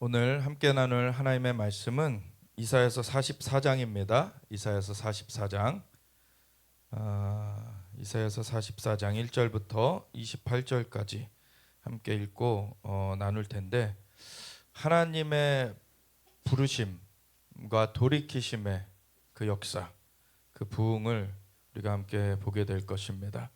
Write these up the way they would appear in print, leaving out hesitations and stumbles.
오늘 함께 나눌 하나님의 말씀은 이사야서 44장입니다. 이사야서 44장. 이사야서 44장 1절부터 28절까지 함께 읽고 나눌 텐데, 하나님의 부르심과 돌이키심의 그 역사, 그 부흥을 우리가 함께 보게 될 것입니다.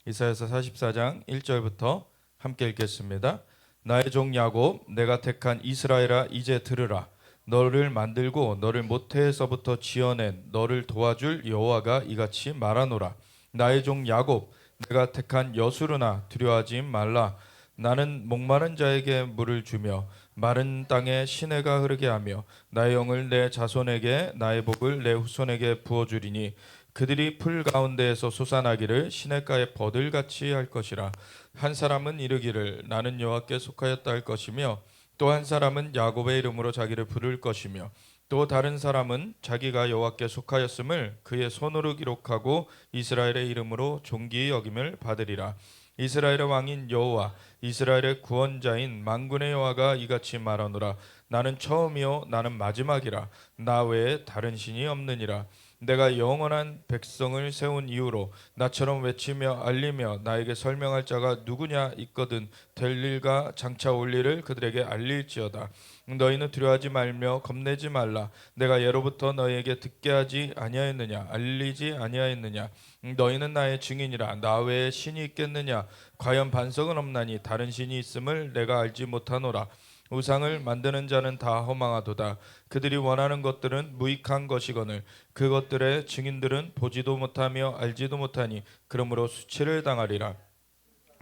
이사야서 44장 1절부터 함께 읽겠습니다. 나의 종 야곱, 내가 택한 이스라엘아, 이제 들으라. 너를 만들고 너를 모태에서부터 지어낸 너를 도와줄 여호와가 이같이 말하노라. 나의 종 야곱, 내가 택한 여수르나, 두려워하지 말라. 나는 목마른 자에게 물을 주며 마른 땅에 시내가 흐르게 하며 나의 영을 내 자손에게, 나의 복을 내 후손에게 부어주리니 그들이 풀 가운데에서 솟아나기를 시냇가에 버들같이 할 것이라. 한 사람은 이르기를 나는 여호와께 속하였다 할 것이며, 또 한 사람은 야곱의 이름으로 자기를 부를 것이며, 또 다른 사람은 자기가 여호와께 속하였음을 그의 손으로 기록하고 이스라엘의 이름으로 존귀히 여김을 받으리라. 이스라엘의 왕인 여호와, 이스라엘의 구원자인 만군의 여호와가 이같이 말하노라. 나는 처음이요 나는 마지막이라. 나 외에 다른 신이 없느니라. 내가 영원한 백성을 세운 이후로 나처럼 외치며 알리며 나에게 설명할 자가 누구냐 있거든 될 일과 장차 올 일을 그들에게 알릴지어다. 너희는 두려워하지 말며 겁내지 말라. 내가 예로부터 너희에게 듣게 하지 아니하였느냐, 알리지 아니하였느냐. 너희는 나의 증인이라. 나 외에 신이 있겠느냐. 과연 반석은 없나니 다른 신이 있음을 내가 알지 못하노라. 우상을 만드는 자는 다 허망하도다. 그들이 원하는 것들은 무익한 것이거늘 그것들의 증인들은 보지도 못하며 알지도 못하니 그러므로 수치를 당하리라.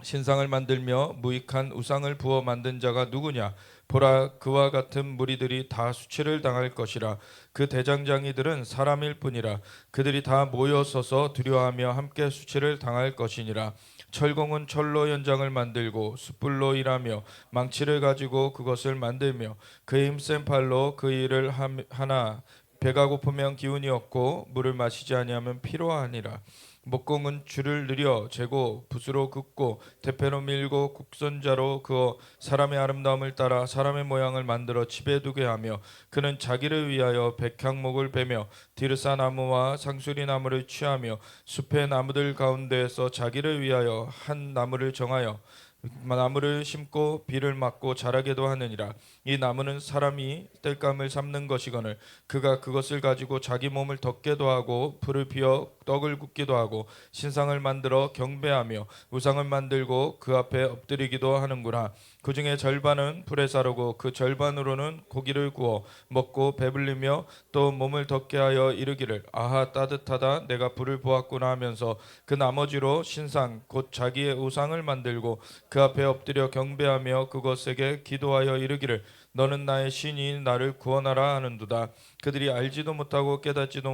신상을 만들며 무익한 우상을 부어 만든 자가 누구냐? 보라, 그와 같은 무리들이 다 수치를 당할 것이라. 그 대장장이들은 사람일 뿐이라. 그들이 다 모여 서서 두려워하며 함께 수치를 당할 것이니라. 철공은 철로 연장을 만들고 숯불로 일하며 망치를 가지고 그것을 만들며 그의 힘센 팔로 그 일을 하나. 배가 고프면 기운이 없고 물을 마시지 아니하면 피로하니라. 목공은 줄을 늘여 재고 붓으로 긋고 대패로 밀고 국선자로 그어 사람의 아름다움을 따라 사람의 모양을 만들어 집에 두게 하며, 그는 자기를 위하여 백향목을 베며 디르사 나무와 상수리 나무를 취하며 숲의 나무들 가운데에서 자기를 위하여 한 나무를 정하여 나무를 심고 비를 맞고 자라게도 하느니라. 이 나무는 사람이 땔감을 삶는 것이거늘 그가 그것을 가지고 자기 몸을 덮게도 하고 불을 피워 떡을 굽기도 하고 신상을 만들어 경배하며 우상을 만들고 그 앞에 엎드리기도 하는구나. 그 중에 절반은 불에 사르고 그 절반으로는 고기를 구워 먹고 배불리며 또 몸을 덮게 하여 이르기를 아하 따뜻하다 내가 불을 보았구나 하면서 그 나머지로 신상 곧 자기의 우상을 만들고 그 앞에 엎드려 경배하며 그것에게 기도하여 이르기를 너는 나의 신이 나를 구원하라 하는도다. 그들이 알지도 못하고 깨닫지도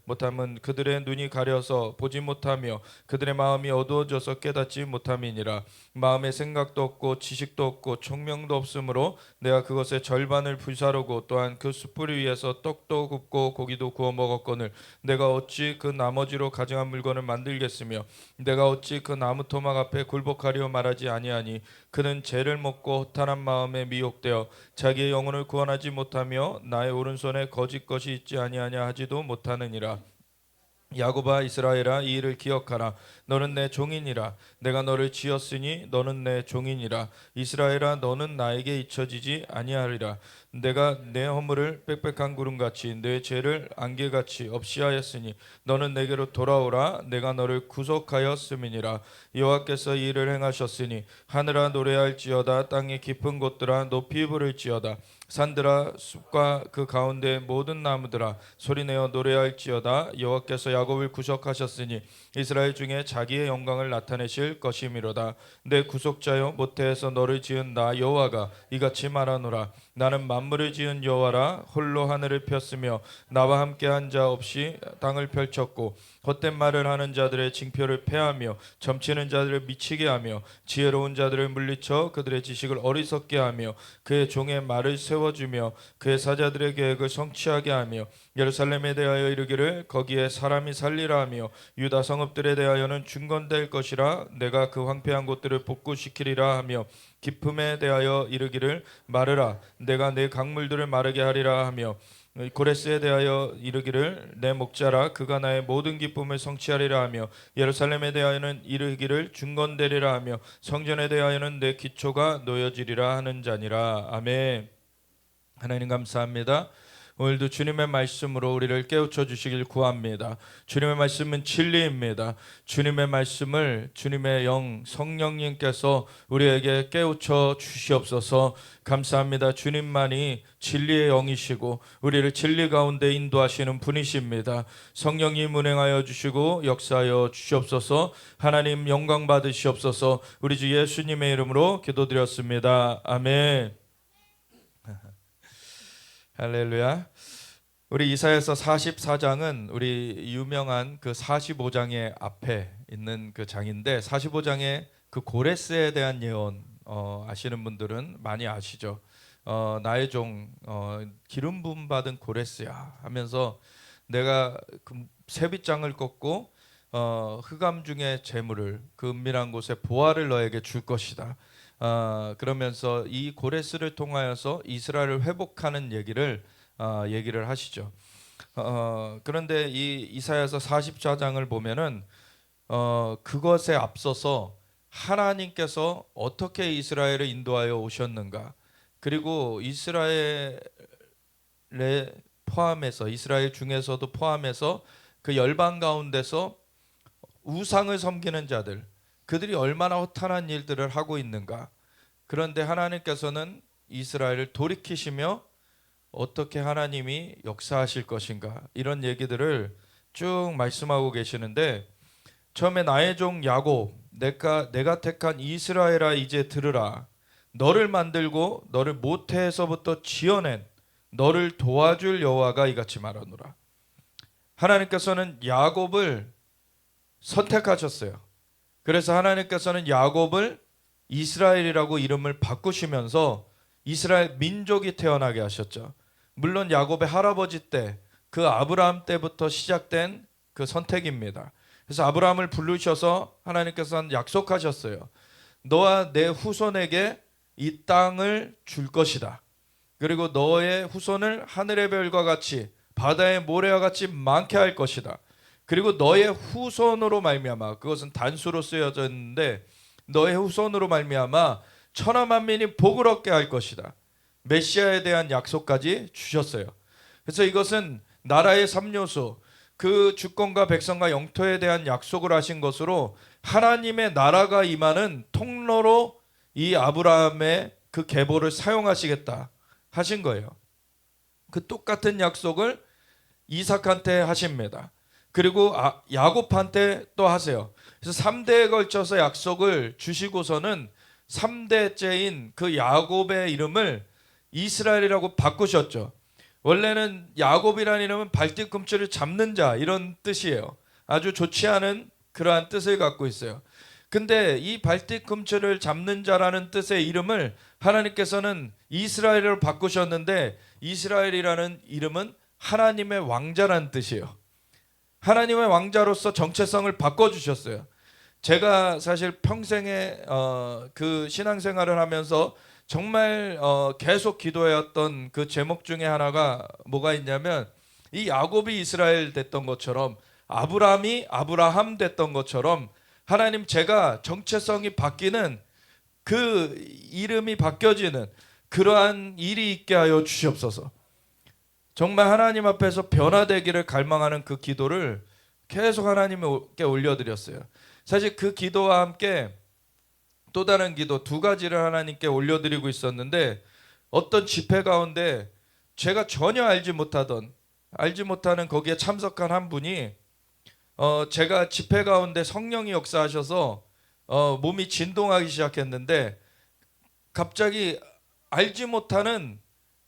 못함은 그들의 눈이 가려서 보지 못하며 그들의 마음이 어두워져서 깨닫지 못함이니라. 마음의 생각도 없고 지식도 없고 총명도 없으므로 내가 그것의 절반을 불사르고 또한 그 숯불 위에서 떡도 굽고 고기도 구워 먹었거늘 내가 어찌 그 나머지로 가증한 물건을 만들겠으며 내가 어찌 그 나무 토막 앞에 굴복하려 말하지 아니하니. 그는 죄를 먹고 허탄한 마음에 미혹되어 자기의 영혼을 구원하지 못하며 나의 오른손에 거짓 것이 있지 아니하냐 하지도 못하느니라. 야곱아 이스라엘아 이 일을 기억하라. 너는 내 종이니라. 내가 너를 지었으니 너는 내 종이니라. 이스라엘아 너는 나에게 잊혀지지 아니하리라. 내가 내 허물을 빽빽한 구름같이 내 죄를 안개같이 없이 하였으니 너는 내게로 돌아오라. 내가 너를 구속하였음이니라. 여호와께서 이 일을 행하셨으니 하늘아 노래할지어다. 땅의 깊은 곳들아 높이 부를지어다. 산들아 숲과 그 가운데 모든 나무들아 소리내어 노래할지어다. 여호와께서 야곱을 구속하셨으니 이스라엘 중에 자기의 영광을 나타내실 것이미로다. 내 구속자여 모태에서 너를 지은 나 여호와가 이같이 말하노라. 나는 만물을 지은 여호와라. 홀로 하늘을 폈으며 나와 함께한 자 없이 땅을 펼쳤고 헛된 말을 하는 자들의 징표를 패하며 점치는 자들을 미치게 하며 지혜로운 자들을 물리쳐 그들의 지식을 어리석게 하며 그의 종의 말을 세워주며 그의 사자들의 계획을 성취하게 하며 예루살렘에 대하여 이르기를 거기에 사람이 살리라 하며 유다 성읍들에 대하여는 중건될 것이라. 내가 그 황폐한 곳들을 복구시키리라 하며 깊음에 대하여 이르기를 마르라 내가 내 강물들을 마르게 하리라 하며 고레스에 대하여 이르기를 내 목자라 그가 나의 모든 기쁨을 성취하리라 하며 예루살렘에 대하여는 이르기를 중건되리라 하며 성전에 대하여는 내 기초가 놓여지리라 하는 자니라. 아멘. 하나님 감사합니다. 오늘도 주님의 말씀으로 우리를 깨우쳐 주시길 구합니다. 주님의 말씀은 진리입니다. 주님의 말씀을 주님의 영 성령님께서 우리에게 깨우쳐 주시옵소서. 감사합니다. 주님만이 진리의 영이시고 우리를 진리 가운데 인도하시는 분이십니다. 성령님 운행하여 주시고 역사하여 주시옵소서. 하나님 영광 받으시옵소서. 우리 주 예수님의 이름으로 기도드렸습니다. 아멘. 할렐루야. 우리 이사야서 44장은 우리 유명한 그 45장의 앞에 있는 그 장인데 45장의 그 고레스에 대한 예언 아시는 분들은 많이 아시죠. 나의 종 기름 부음 받은 고레스야 하면서 내가 그 세빗장을 꺾고 흑암 중에 재물을 그 은밀한 곳에 보화를 너에게 줄 것이다. 그러면서 이 고레스를 통하여서 이스라엘을 회복하는 얘기를 하시죠. 그런데 이 이사야서 44장을 보면은 그것에 앞서서 하나님께서 어떻게 이스라엘을 인도하여 오셨는가, 그리고 이스라엘에 포함해서 이스라엘 중에서도 포함해서 그 열방 가운데서 우상을 섬기는 자들, 그들이 얼마나 허탄한 일들을 하고 있는가. 그런데 하나님께서는 이스라엘을 돌이키시며 어떻게 하나님이 역사하실 것인가, 이런 얘기들을 쭉 말씀하고 계시는데, 처음에 나의 종 야곱 내가 택한 이스라엘아 이제 들으라. 너를 만들고 너를 모태에서부터 지어낸 너를 도와줄 여호와가 이같이 말하노라. 하나님께서는 야곱을 선택하셨어요. 그래서 하나님께서는 야곱을 이스라엘이라고 이름을 바꾸시면서 이스라엘 민족이 태어나게 하셨죠. 물론 야곱의 할아버지 때, 그 아브라함 때부터 시작된 그 선택입니다. 그래서 아브라함을 부르셔서 하나님께서는 약속하셨어요. 너와 내 후손에게 이 땅을 줄 것이다. 그리고 너의 후손을 하늘의 별과 같이 바다의 모래와 같이 많게 할 것이다. 그리고 너의 후손으로 말미암아, 그것은 단수로 쓰여져 있는데 너의 후손으로 말미암아 천하 만민이 복을 얻게 할 것이다. 메시아에 대한 약속까지 주셨어요. 그래서 이것은 나라의 3요소, 그 주권과 백성과 영토에 대한 약속을 하신 것으로 하나님의 나라가 임하는 통로로 이 아브라함의 그 계보를 사용하시겠다 하신 거예요. 그 똑같은 약속을 이삭한테 하십니다. 그리고 야곱한테 또 하세요. 그래서 3대에 걸쳐서 약속을 주시고서는 3대째인 그 야곱의 이름을 이스라엘이라고 바꾸셨죠. 원래는 야곱이라는 이름은 발뒤꿈치를 잡는 자, 이런 뜻이에요. 아주 좋지 않은 그러한 뜻을 갖고 있어요. 근데 이 발뒤꿈치를 잡는 자라는 뜻의 이름을 하나님께서는 이스라엘로 바꾸셨는데, 이스라엘이라는 이름은 하나님의 왕자라는 뜻이에요. 하나님의 왕자로서 정체성을 바꿔주셨어요. 제가 사실 평생에 그 신앙생활을 하면서 정말 계속 기도해왔던 그 제목 중에 하나가 뭐가 있냐면, 이 야곱이 이스라엘 됐던 것처럼 아브라함이 아브라함 됐던 것처럼 하나님, 제가 정체성이 바뀌는, 그 이름이 바뀌어지는 그러한 일이 있게 하여 주시옵소서. 정말 하나님 앞에서 변화되기를 갈망하는 그 기도를 계속 하나님께 올려드렸어요. 사실 그 기도와 함께 또 다른 기도 두 가지를 하나님께 올려드리고 있었는데, 어떤 집회 가운데 제가 전혀 알지 못하는 거기에 참석한 한 분이 제가 집회 가운데 성령이 역사하셔서 몸이 진동하기 시작했는데, 갑자기 알지 못하는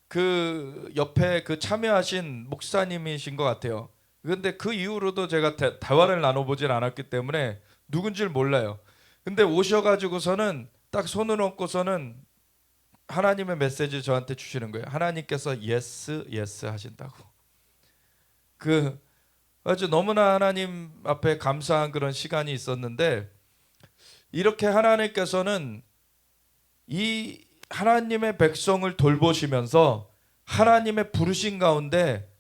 그 옆에 그 참여하신 목사님이신 것 같아요. 근데 그 이후로도 제가 대화를 나눠보진 않았기 때문에 누군지를 몰라요. 근데 오셔가지고서는 딱 손을 얹고서는 하나님의 메시지 저한테 주시는 거예요. 하나님께서 예스 하신다고. 그 아주 너무나 하나님 앞에 감사한 그런 시간이 있었는데, 이렇게 하나님께서는 이 하나님의 백성을 돌보시면서 하나님의 부르신 가운데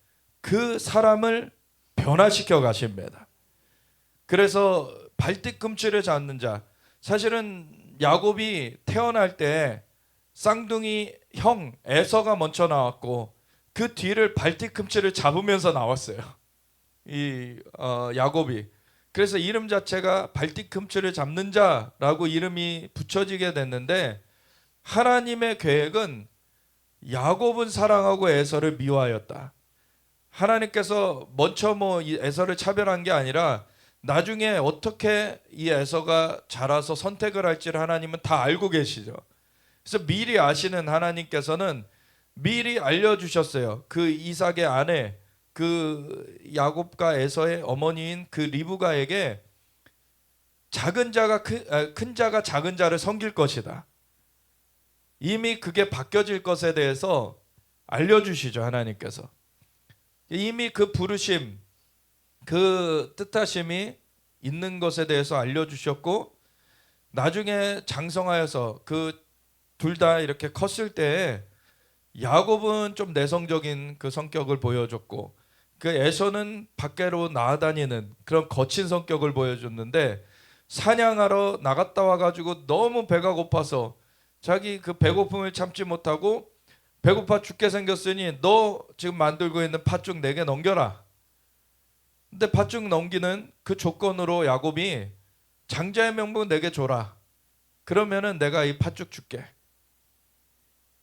그 사람을 변화시켜 가십니다. 그래서 발뒤꿈치를 잡는 자, 사실은 야곱이 태어날 때 쌍둥이 형 에서가 먼저 나왔고 그 뒤를 발뒤꿈치를 잡으면서 나왔어요. 야곱이. 그래서 이름 자체가 발뒤꿈치를 잡는 자라고 이름이 붙여지게 됐는데, 하나님의 계획은 야곱은 사랑하고 에서를 미워하였다. 하나님께서 먼저 이 에서를 차별한 게 아니라 나중에 어떻게 이 에서가 자라서 선택을 할지를 하나님은 다 알고 계시죠. 그래서 미리 아시는 하나님께서는 미리 알려주셨어요. 그 이삭의 아내, 그 야곱과 에서의 어머니인 그 리브가에게 작은 자가 큰 자가 작은 자를 섬길 것이다. 이미 그게 바뀌어질 것에 대해서 알려주시죠, 하나님께서. 이미 그 부르심, 그 뜻하심이 있는 것에 대해서 알려주셨고, 나중에 장성하여서 그 둘 다 이렇게 컸을 때 야곱은 좀 내성적인 그 성격을 보여줬고, 그 에서는 밖으로 나아다니는 그런 거친 성격을 보여줬는데, 사냥하러 나갔다 와가지고 너무 배가 고파서 자기 그 배고픔을 참지 못하고 배고파 죽게 생겼으니 너 지금 만들고 있는 팥죽 내게 넘겨라. 근데 팥죽 넘기는 그 조건으로 야곱이 장자의 명분 내게 줘라. 그러면은 내가 이 팥죽 줄게.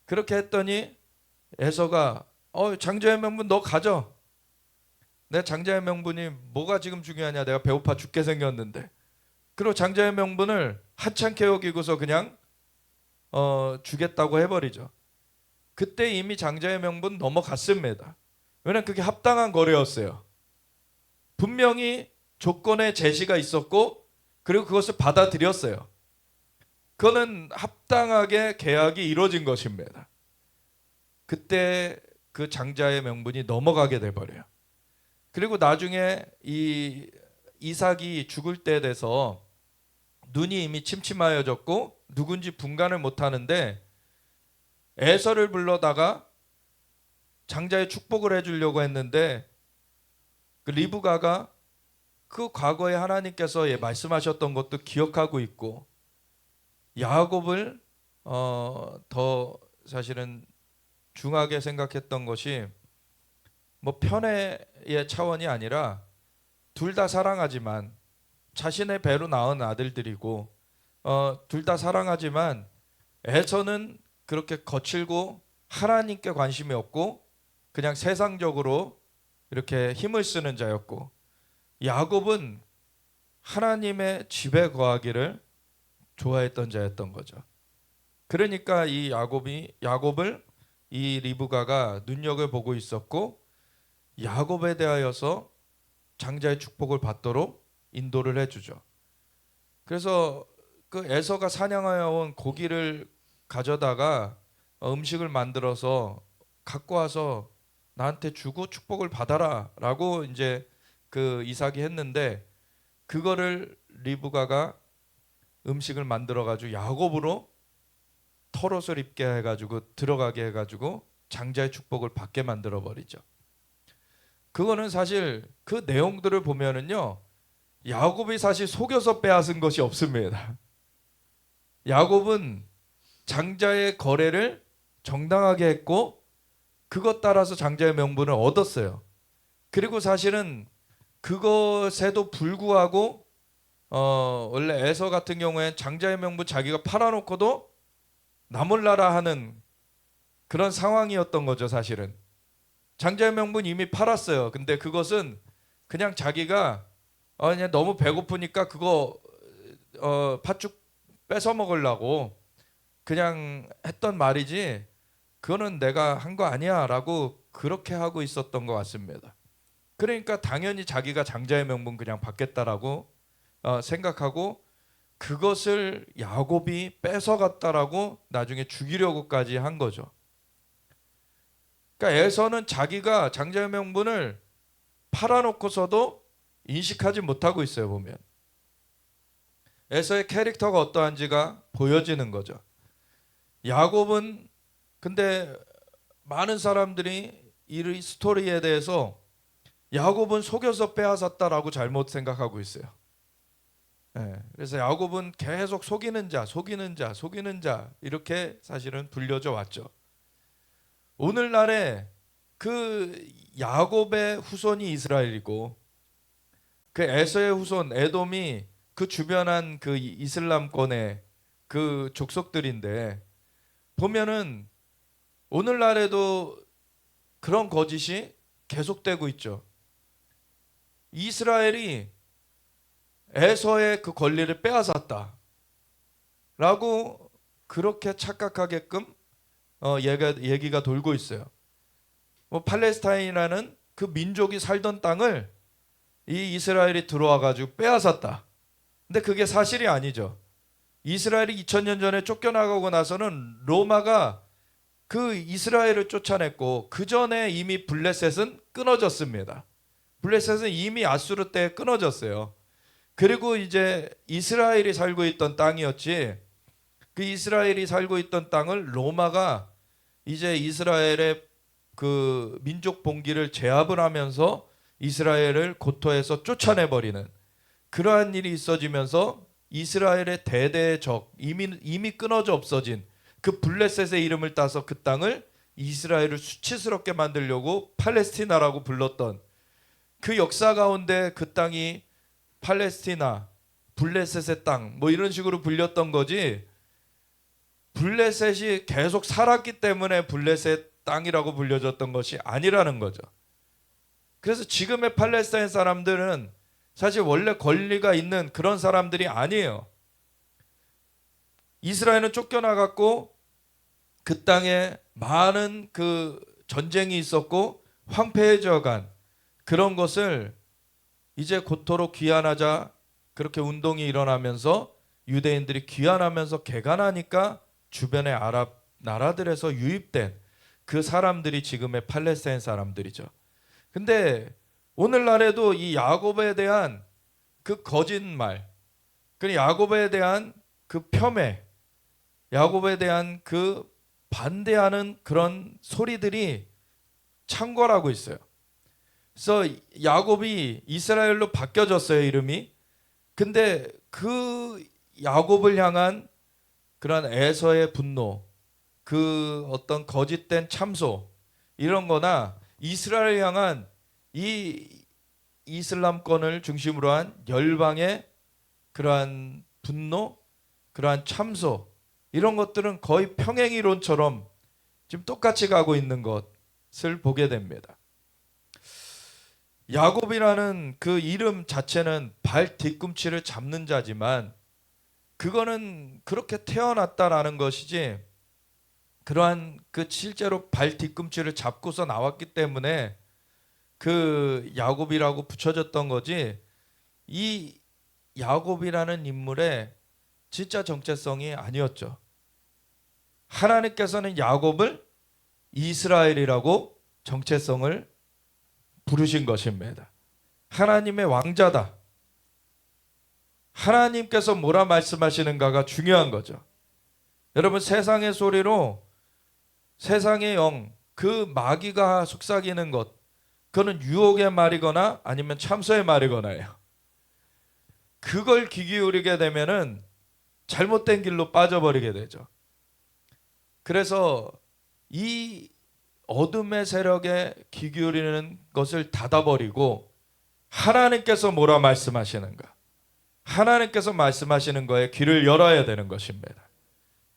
그렇게 했더니 에서가 장자의 명분 너 가져. 내 장자의 명분이 뭐가 지금 중요하냐. 내가 배고파 죽게 생겼는데. 그리고 장자의 명분을 하찮게 여기고서 그냥 주겠다고 해버리죠. 그때 이미 장자의 명분 넘어갔습니다. 왜냐하면 그게 합당한 거래였어요. 분명히 조건의 제시가 있었고 그리고 그것을 받아들였어요. 그거는 합당하게 계약이 이루어진 것입니다. 그때 그 장자의 명분이 넘어가게 돼버려요. 그리고 나중에 이 이삭이 죽을 때 돼서 눈이 이미 침침하여졌고 누군지 분간을 못하는데 에서를 불러다가 장자의 축복을 해주려고 했는데 그 리브가가 그 과거에 하나님께서 말씀하셨던 것도 기억하고 있고 야곱을 더 사실은 중하게 생각했던 것이 편애의 차원이 아니라 둘 다 사랑하지만 자신의 배로 낳은 아들들이고 둘 다 사랑하지만 에서는 그렇게 거칠고 하나님께 관심이 없고 그냥 세상적으로 이렇게 힘을 쓰는 자였고 야곱은 하나님의 집에 거하기를 좋아했던 자였던 거죠. 그러니까 이 야곱을 이 리브가가 눈여겨보고 있었고 야곱에 대하여서 장자의 축복을 받도록 인도를 해주죠. 그래서 그 에서가 사냥하여 온 고기를 가져다가 음식을 만들어서 갖고 와서 나한테 주고 축복을 받아라 라고 이제 그 이삭이 했는데, 그거를 리브가가 음식을 만들어 가지고 야곱으로 털옷을 입게 해가지고 들어가게 해가지고 장자의 축복을 받게 만들어 버리죠. 그거는 사실 그 내용들을 보면은요, 야곱이 사실 속여서 빼앗은 것이 없습니다. 야곱은 장자의 거래를 정당하게 했고 그것 따라서 장자의 명분을 얻었어요. 그리고 사실은 그것에도 불구하고 원래 에서 같은 경우에 장자의 명분 자기가 팔아놓고도 나몰라라 하는 그런 상황이었던 거죠. 사실은 장자의 명분 이미 팔았어요. 근데 그것은 그냥 자기가 그냥 너무 배고프니까 그거 팥죽 뺏어 먹으려고 그냥 했던 말이지 그거는 내가 한 거 아니야 라고 그렇게 하고 있었던 것 같습니다. 그러니까 당연히 자기가 장자의 명분 그냥 받겠다라고 생각하고 그것을 야곱이 뺏어갔다라고 나중에 죽이려고까지 한 거죠. 그러니까 에서는 자기가 장자의 명분을 팔아놓고서도 인식하지 못하고 있어요. 보면 에서의 캐릭터가 어떠한지가 보여지는 거죠. 야곱은 근데 많은 사람들이 이 스토리에 대해서 야곱은 속여서 빼앗았다라고 잘못 생각하고 있어요. 예, 그래서 야곱은 계속 속이는 자, 속이는 자, 속이는 자 이렇게 사실은 불려져 왔죠. 오늘날에 그 야곱의 후손이 이스라엘이고 그 에서의 후손 에돔이 그 주변한 그 이슬람권의 그 족속들인데 보면은 오늘날에도 그런 거짓이 계속되고 있죠. 이스라엘이 에서의 그 권리를 빼앗았다라고 그렇게 착각하게끔 얘기가 돌고 있어요. 팔레스타인이라는 그 민족이 살던 땅을 이 이스라엘이 들어와 가지고 빼앗았다. 근데 그게 사실이 아니죠. 이스라엘이 2000년 전에 쫓겨나가고 나서는 로마가 그 이스라엘을 쫓아냈고 그 전에 이미 블레셋은 끊어졌습니다. 블레셋은 이미 아수르 때 끊어졌어요. 그리고 이제 이스라엘이 살고 있던 땅이었지, 그 이스라엘이 살고 있던 땅을 로마가 이제 이스라엘의 그 민족 봉기를 제압을 하면서 이스라엘을 고토에서 쫓아내버리는 그러한 일이 있어지면서 이스라엘의 대대의 적, 이미 끊어져 없어진 그 블레셋의 이름을 따서 그 땅을 이스라엘을 수치스럽게 만들려고 팔레스티나라고 불렀던 그 역사 가운데 그 땅이 팔레스티나, 블레셋의 땅 뭐 이런 식으로 불렸던 거지, 블레셋이 계속 살았기 때문에 블레셋 땅이라고 불려졌던 것이 아니라는 거죠. 그래서 지금의 팔레스타인 사람들은 사실 원래 권리가 있는 그런 사람들이 아니에요. 이스라엘은 쫓겨나갔고 그 땅에 많은 그 전쟁이 있었고 황폐해져 간 그런 것을 이제 고토로 귀환하자 그렇게 운동이 일어나면서 유대인들이 귀환하면서 개간하니까 주변의 아랍 나라들에서 유입된 그 사람들이 지금의 팔레스타인 사람들이죠. 근데 오늘날에도 이 야곱에 대한 그 거짓말, 그 야곱에 대한 그 폄훼, 야곱에 대한 그 반대하는 그런 소리들이 창궐하고 있어요. 그래서 야곱이 이스라엘로 바뀌어졌어요, 이름이. 근데 그 야곱을 향한 그런 에서의 분노, 그 어떤 거짓된 참소 이런 거나 이스라엘을 향한 이 이슬람권을 중심으로 한 열방의 그러한 분노, 그러한 참소 이런 것들은 거의 평행이론처럼 지금 똑같이 가고 있는 것을 보게 됩니다. 야곱이라는 그 이름 자체는 발 뒤꿈치를 잡는 자지만 그거는 그렇게 태어났다라는 것이지, 그러한 그 실제로 발 뒤꿈치를 잡고서 나왔기 때문에 그 야곱이라고 붙여졌던 거지, 이 야곱이라는 인물의 진짜 정체성이 아니었죠. 하나님께서는 야곱을 이스라엘이라고 정체성을 부르신 것입니다. 하나님의 왕자다. 하나님께서 뭐라 말씀하시는가가 중요한 거죠. 여러분, 세상의 소리로 세상의 영, 그 마귀가 속삭이는 것, 그거는 유혹의 말이거나 아니면 참소의 말이거나요. 그걸 귀 기울이게 되면은 잘못된 길로 빠져버리게 되죠. 그래서 이 어둠의 세력에 귀 기울이는 것을 닫아버리고 하나님께서 뭐라 말씀하시는가, 하나님께서 말씀하시는 거에 귀를 열어야 되는 것입니다.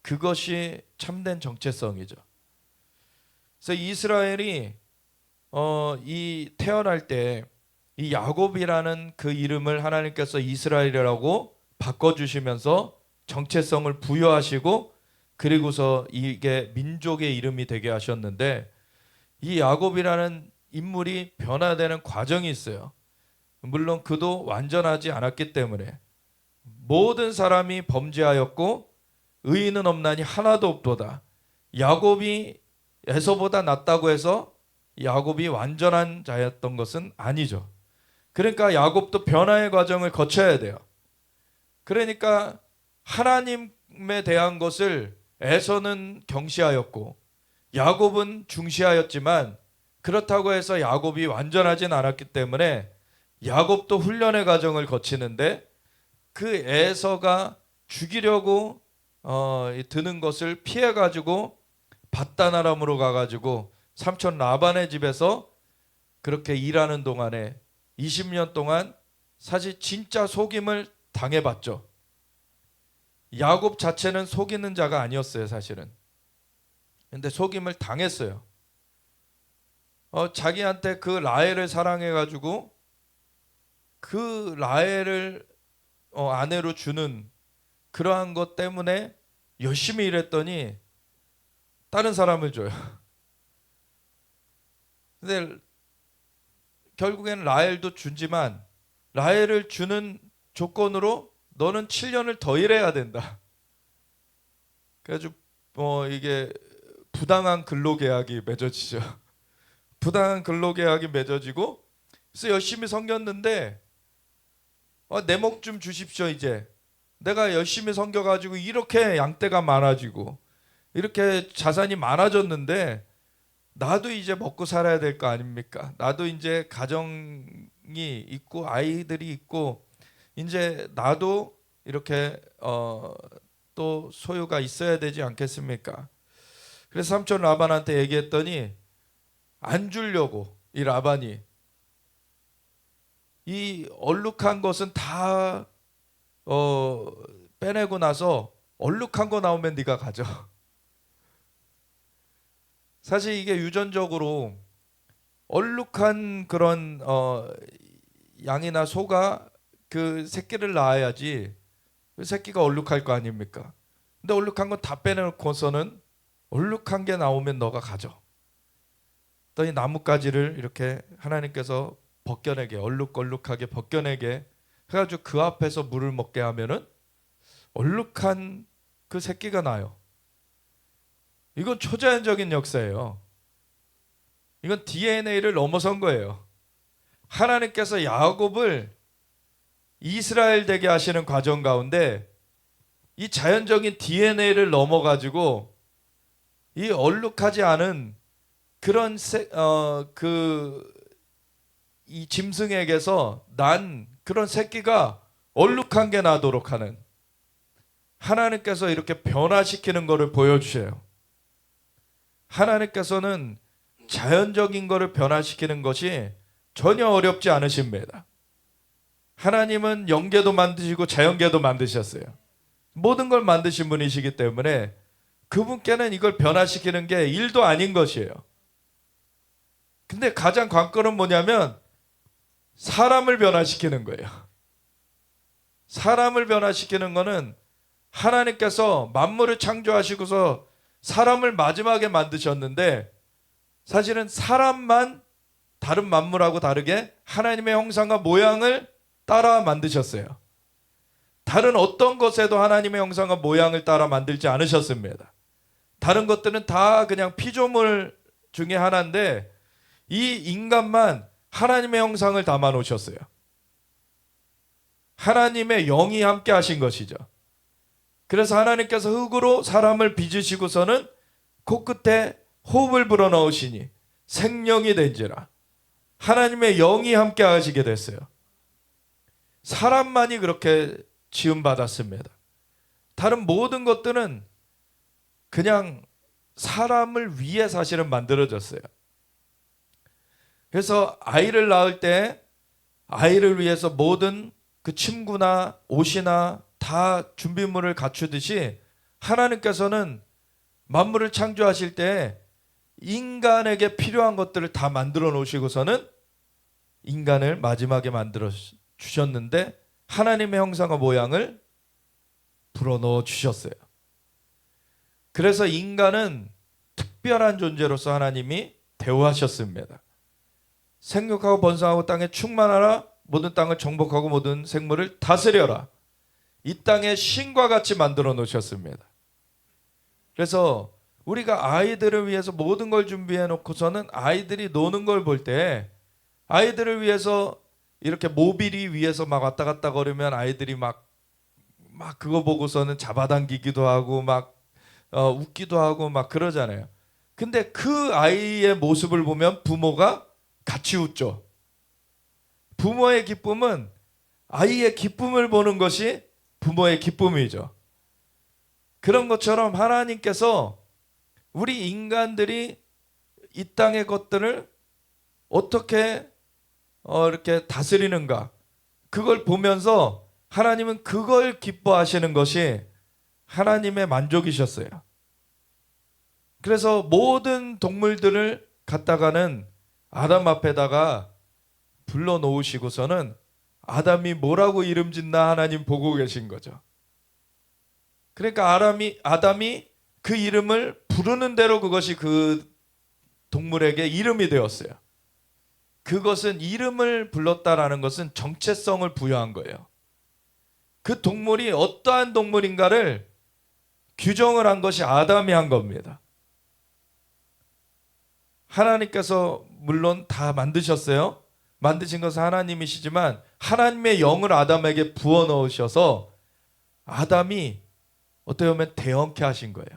그것이 참된 정체성이죠. 그래서 이스라엘이 이 태어날 때 이 야곱이라는 그 이름을 하나님께서 이스라엘이라고 바꿔주시면서 정체성을 부여하시고 그리고서 이게 민족의 이름이 되게 하셨는데, 이 야곱이라는 인물이 변화되는 과정이 있어요. 물론 그도 완전하지 않았기 때문에 모든 사람이 범죄하였고 의인은 없나니 하나도 없도다. 야곱이 에서보다 낫다고 해서 야곱이 완전한 자였던 것은 아니죠. 그러니까 야곱도 변화의 과정을 거쳐야 돼요. 그러니까 하나님에 대한 것을 에서는 경시하였고 야곱은 중시하였지만 그렇다고 해서 야곱이 완전하진 않았기 때문에 야곱도 훈련의 과정을 거치는데 그 에서가 죽이려고 드는 것을 피해 가지고 밧단 아람으로 가가지고 삼촌 라반의 집에서 그렇게 일하는 동안에 20년 동안 사실 진짜 속임을 당해봤죠. 야곱 자체는 속이는 자가 아니었어요, 사실은. 근데 속임을 당했어요. 자기한테 그 라헬을 사랑해가지고 그 라헬을 아내로 주는 그러한 것 때문에 열심히 일했더니 다른 사람을 줘요. 근데 결국엔 라헬도 주지만 라헬을 주는 조건으로 너는 7년을 더 일해야 된다. 그래가지고 이게 부당한 근로계약이 맺어지죠. 부당한 근로계약이 맺어지고 그래서 열심히 섬겼는데 내 목 좀 주십시오. 이제 내가 열심히 섬겨가지고 이렇게 양떼가 많아지고 이렇게 자산이 많아졌는데 나도 이제 먹고 살아야 될 거 아닙니까? 나도 이제 가정이 있고 아이들이 있고 이제 나도 이렇게 또 소유가 있어야 되지 않겠습니까? 그래서 삼촌 라반한테 얘기했더니 안 주려고 이 라반이 이 얼룩한 것은 다 빼내고 나서 얼룩한 거 나오면 네가 가져. 사실 이게 유전적으로 얼룩한 그런 양이나 소가 그 새끼를 낳아야지 그 새끼가 얼룩할 거 아닙니까? 근데 얼룩한 건 다 빼내놓고서는 얼룩한 게 나오면 너가 가져. 또 이 나뭇가지를 이렇게 하나님께서 벗겨내게 얼룩얼룩하게 벗겨내게 해가지고 그 앞에서 물을 먹게 하면은 얼룩한 그 새끼가 나요. 이건 초자연적인 역사예요. 이건 DNA를 넘어선 거예요. 하나님께서 야곱을 이스라엘 되게 하시는 과정 가운데 이 자연적인 DNA를 넘어가지고 이 얼룩하지 않은 그런 이 짐승에게서 난 그런 새끼가 얼룩한 게 나도록 하는 하나님께서 이렇게 변화시키는 것을 보여주세요. 하나님께서는 자연적인 것을 변화시키는 것이 전혀 어렵지 않으십니다. 하나님은 영계도 만드시고 자연계도 만드셨어요. 모든 걸 만드신 분이시기 때문에 그분께는 이걸 변화시키는 게 일도 아닌 것이에요. 근데 가장 관건은 뭐냐면 사람을 변화시키는 거예요. 사람을 변화시키는 거는 하나님께서 만물을 창조하시고서 사람을 마지막에 만드셨는데 사실은 사람만 다른 만물하고 다르게 하나님의 형상과 모양을 따라 만드셨어요. 다른 어떤 것에도 하나님의 형상과 모양을 따라 만들지 않으셨습니다. 다른 것들은 다 그냥 피조물 중에 하나인데 이 인간만 하나님의 형상을 담아 놓으셨어요. 하나님의 영이 함께 하신 것이죠. 그래서 하나님께서 흙으로 사람을 빚으시고서는 코끝에 호흡을 불어넣으시니 생명이 된지라. 하나님의 영이 함께 하시게 됐어요. 사람만이 그렇게 지음받았습니다. 다른 모든 것들은 그냥 사람을 위해 사실은 만들어졌어요. 그래서 아이를 낳을 때 아이를 위해서 모든 그 침구나 옷이나 다 준비물을 갖추듯이 하나님께서는 만물을 창조하실 때 인간에게 필요한 것들을 다 만들어 놓으시고서는 인간을 마지막에 만들어 주셨는데 하나님의 형상과 모양을 불어넣어 주셨어요. 그래서 인간은 특별한 존재로서 하나님이 대우하셨습니다. 생육하고 번성하고 땅에 충만하라. 모든 땅을 정복하고 모든 생물을 다스려라. 이 땅에 신과 같이 만들어 놓으셨습니다. 그래서 우리가 아이들을 위해서 모든 걸 준비해 놓고서는 아이들이 노는 걸 볼 때 아이들을 위해서 이렇게 모빌이 위에서 막 왔다 갔다 거리면 아이들이 막 그거 보고서는 잡아당기기도 하고 막 웃기도 하고 막 그러잖아요. 근데 그 아이의 모습을 보면 부모가 같이 웃죠. 부모의 기쁨은 아이의 기쁨을 보는 것이 부모의 기쁨이죠. 그런 것처럼 하나님께서 우리 인간들이 이 땅의 것들을 어떻게 이렇게 다스리는가, 그걸 보면서 하나님은 그걸 기뻐하시는 것이 하나님의 만족이셨어요. 그래서 모든 동물들을 갖다가는 아담 앞에다가 불러놓으시고서는 아담이 뭐라고 이름 짓나 하나님 보고 계신 거죠. 그러니까 아담이 그 이름을 부르는 대로 그것이 그 동물에게 이름이 되었어요. 그것은 이름을 불렀다라는 것은 정체성을 부여한 거예요. 그 동물이 어떠한 동물인가를 규정을 한 것이 아담이 한 겁니다. 하나님께서 물론 다 만드셨어요. 만드신 것은 하나님이시지만 하나님의 영을 아담에게 부어 넣으셔서 아담이 어떻게 보면 태어나게 하신 거예요.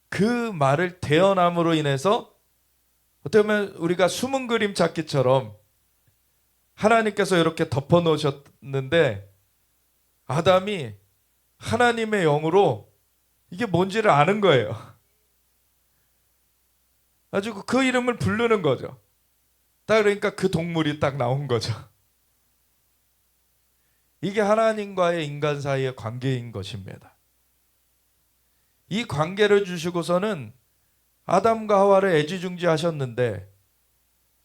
그 말을 태어남으로 인해서 어떻게 보면 우리가 숨은 그림 찾기처럼 하나님께서 이렇게 덮어 놓으셨는데 아담이 하나님의 영으로 이게 뭔지를 아는 거예요. 아주 그 이름을 부르는 거죠. 딱 그러니까 그 동물이 딱 나온 거죠. 이게 하나님과의 인간 사이의 관계인 것입니다. 이 관계를 주시고서는 아담과 하와를 애지중지하셨는데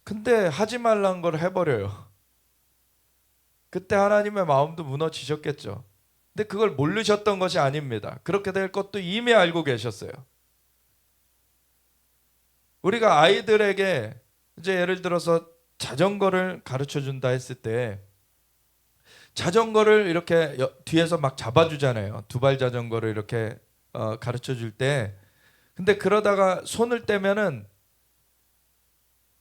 근데 하지 말란 걸 해버려요. 그때 하나님의 마음도 무너지셨겠죠. 근데 그걸 모르셨던 것이 아닙니다. 그렇게 될 것도 이미 알고 계셨어요. 우리가 아이들에게 이제 예를 들어서 자전거를 가르쳐 준다 했을 때 자전거를 이렇게 뒤에서 막 잡아주잖아요. 두발 자전거를 이렇게 가르쳐 줄 때. 근데 그러다가 손을 떼면은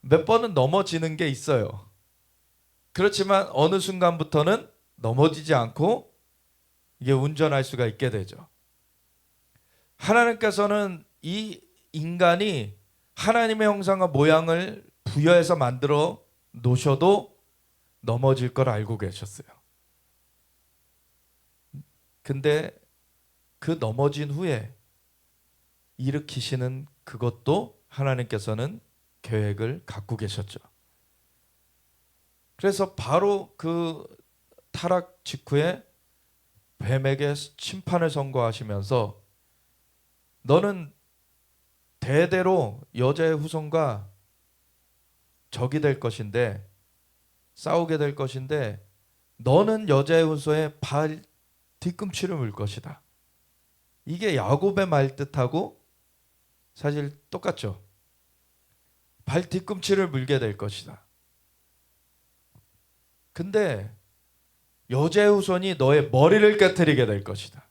몇 번은 넘어지는 게 있어요. 그렇지만 어느 순간부터는 넘어지지 않고 이게 운전할 수가 있게 되죠. 하나님께서는 이 인간이 하나님의 형상과 모양을 부여해서 만들어 놓으셔도 넘어질 걸 알고 계셨어요. 근데 그 넘어진 후에 일으키시는 그것도 하나님께서는 계획을 갖고 계셨죠. 그래서 바로 그 타락 직후에 뱀에게 심판을 선고하시면서 너는 대대로 여자의 후손과 적이 될 것인데 싸우게 될 것인데 너는 여자의 후손의 발 뒤꿈치를 물 것이다. 이게 야곱의 말 뜻하고 사실 똑같죠. 발 뒤꿈치를 물게 될 것이다. 근데 여자의 후손이 너의 머리를 깨트리게 될 것이다.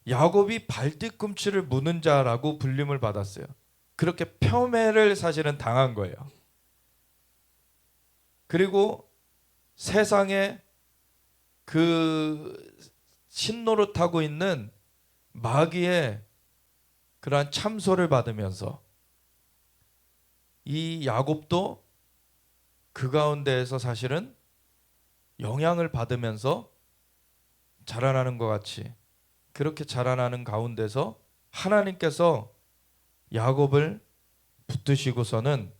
야곱이 발 뒤꿈치를 무는 자라고 불림을 받았어요. 그렇게 폄훼를 사실은 당한 거예요. 그리고 세상에 그 신노릇하고 있는 마귀의 그러한 참소를 받으면서 이 야곱도 그 가운데에서 사실은 영향을 받으면서 자라나는 것 같이 그렇게 자라나는 가운데서 하나님께서 야곱을 붙드시고서는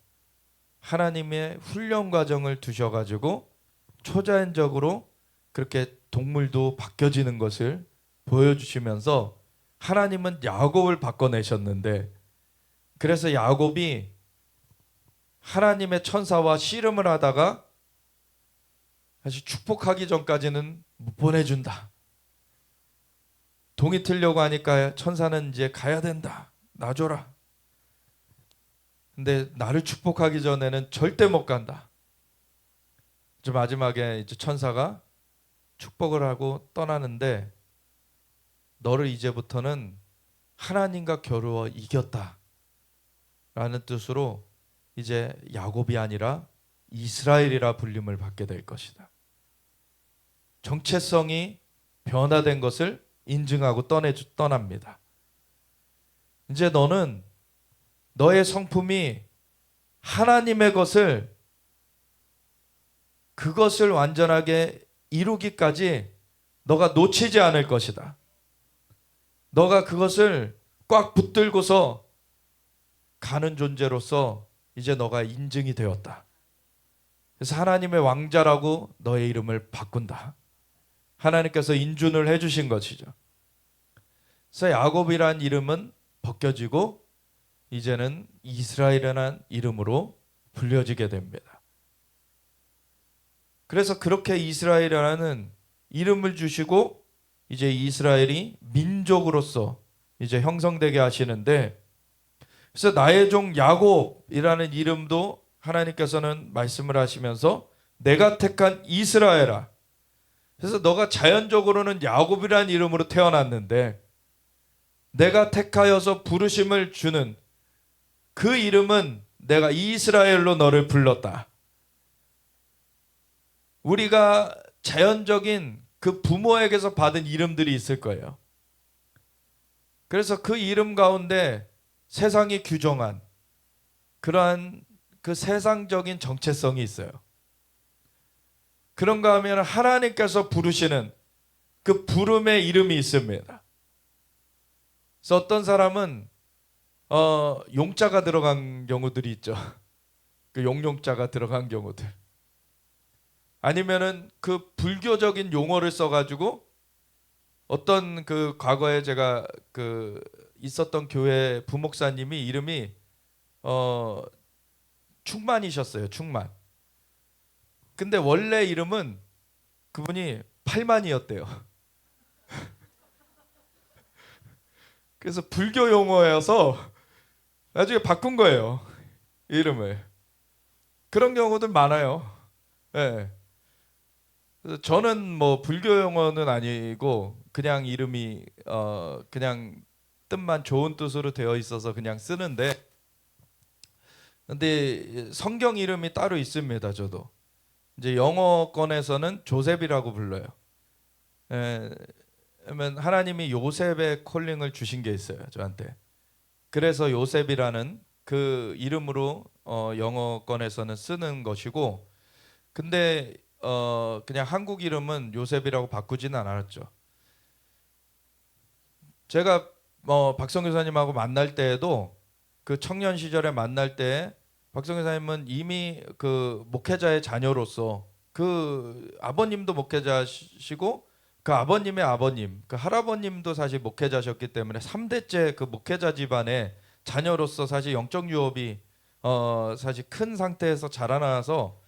하나님의 훈련 과정을 두셔가지고 초자연적으로 그렇게 동물도 바뀌어지는 것을 보여주시면서 하나님은 야곱을 바꿔내셨는데 그래서 야곱이 하나님의 천사와 씨름을 하다가 사실 축복하기 전까지는 못 보내준다. 동이 틀려고 하니까 천사는 이제 가야 된다. 놔줘라. 근데 나를 축복하기 전에는 절대 못 간다. 이제 마지막에 이제 천사가 축복을 하고 떠나는데 너를 이제부터는 하나님과 겨루어 이겼다. 라는 뜻으로 이제 야곱이 아니라 이스라엘이라 불림을 받게 될 것이다. 정체성이 변화된 것을 인증하고 떠납니다. 이제 너는 너의 성품이 하나님의 그것을 완전하게 이루기까지 너가 놓치지 않을 것이다. 너가 그것을 꽉 붙들고서 가는 존재로서 이제 너가 인증이 되었다. 그래서 하나님의 왕자라고 너의 이름을 바꾼다. 하나님께서 인준을 해주신 것이죠. 그래서 야곱이란 이름은 벗겨지고 이제는 이스라엘이라는 이름으로 불려지게 됩니다. 그래서 그렇게 이스라엘이라는 이름을 주시고 이제 이스라엘이 민족으로서 이제 형성되게 하시는데, 그래서 나의 종 야곱이라는 이름도 하나님께서는 말씀을 하시면서 내가 택한 이스라엘아. 그래서 너가 자연적으로는 야곱이라는 이름으로 태어났는데 내가 택하여서 부르심을 주는 그 이름은 내가 이스라엘로 너를 불렀다. 우리가 자연적인 그 부모에게서 받은 이름들이 있을 거예요. 그래서 그 이름 가운데 세상이 규정한 그러한 그 세상적인 정체성이 있어요. 그런가 하면 하나님께서 부르시는 그 부름의 이름이 있습니다. 그래서 어떤 사람은 용자가 들어간 경우들이 있죠. 그 용자가 들어간 경우들. 아니면은 그 불교적인 용어를 써가지고 어떤 그 과거에 제가 그 있었던 교회 부목사님이 이름이 충만이셨어요. 충만. 근데 원래 이름은 그분이 팔만이었대요. 그래서 불교 용어여서 나중에 바꾼 거예요. 이름을. 그런 경우들 많아요. 네. 그래서 저는 뭐 불교 용어는 아니고 그냥 이름이 그냥 뜻만 좋은 뜻으로 되어 있어서 그냥 쓰는데, 근데 성경 이름이 따로 있습니다. 저도 이제 영어권에서는 조셉이라고 불러요. 그러면 하나님이 요셉의 콜링을 주신 게 있어요, 저한테. 그래서 요셉이라는 그 이름으로 영어권에서는 쓰는 것이고, 근데 그냥 한국 이름은 요셉이라고 바꾸지는 않았죠. 제가 박성 교사님하고 만날 때에도 그 청년 시절에 만날 때 박성 교사님은 이미 그 목회자의 자녀로서 그 아버님도 목회자시고 그 아버님의 아버님, 그 할아버님도 사실 목회자셨기 때문에 3대째 그 목회자 집안의 자녀로서 사실 영적 유업이 사실 큰 상태에서 자라나서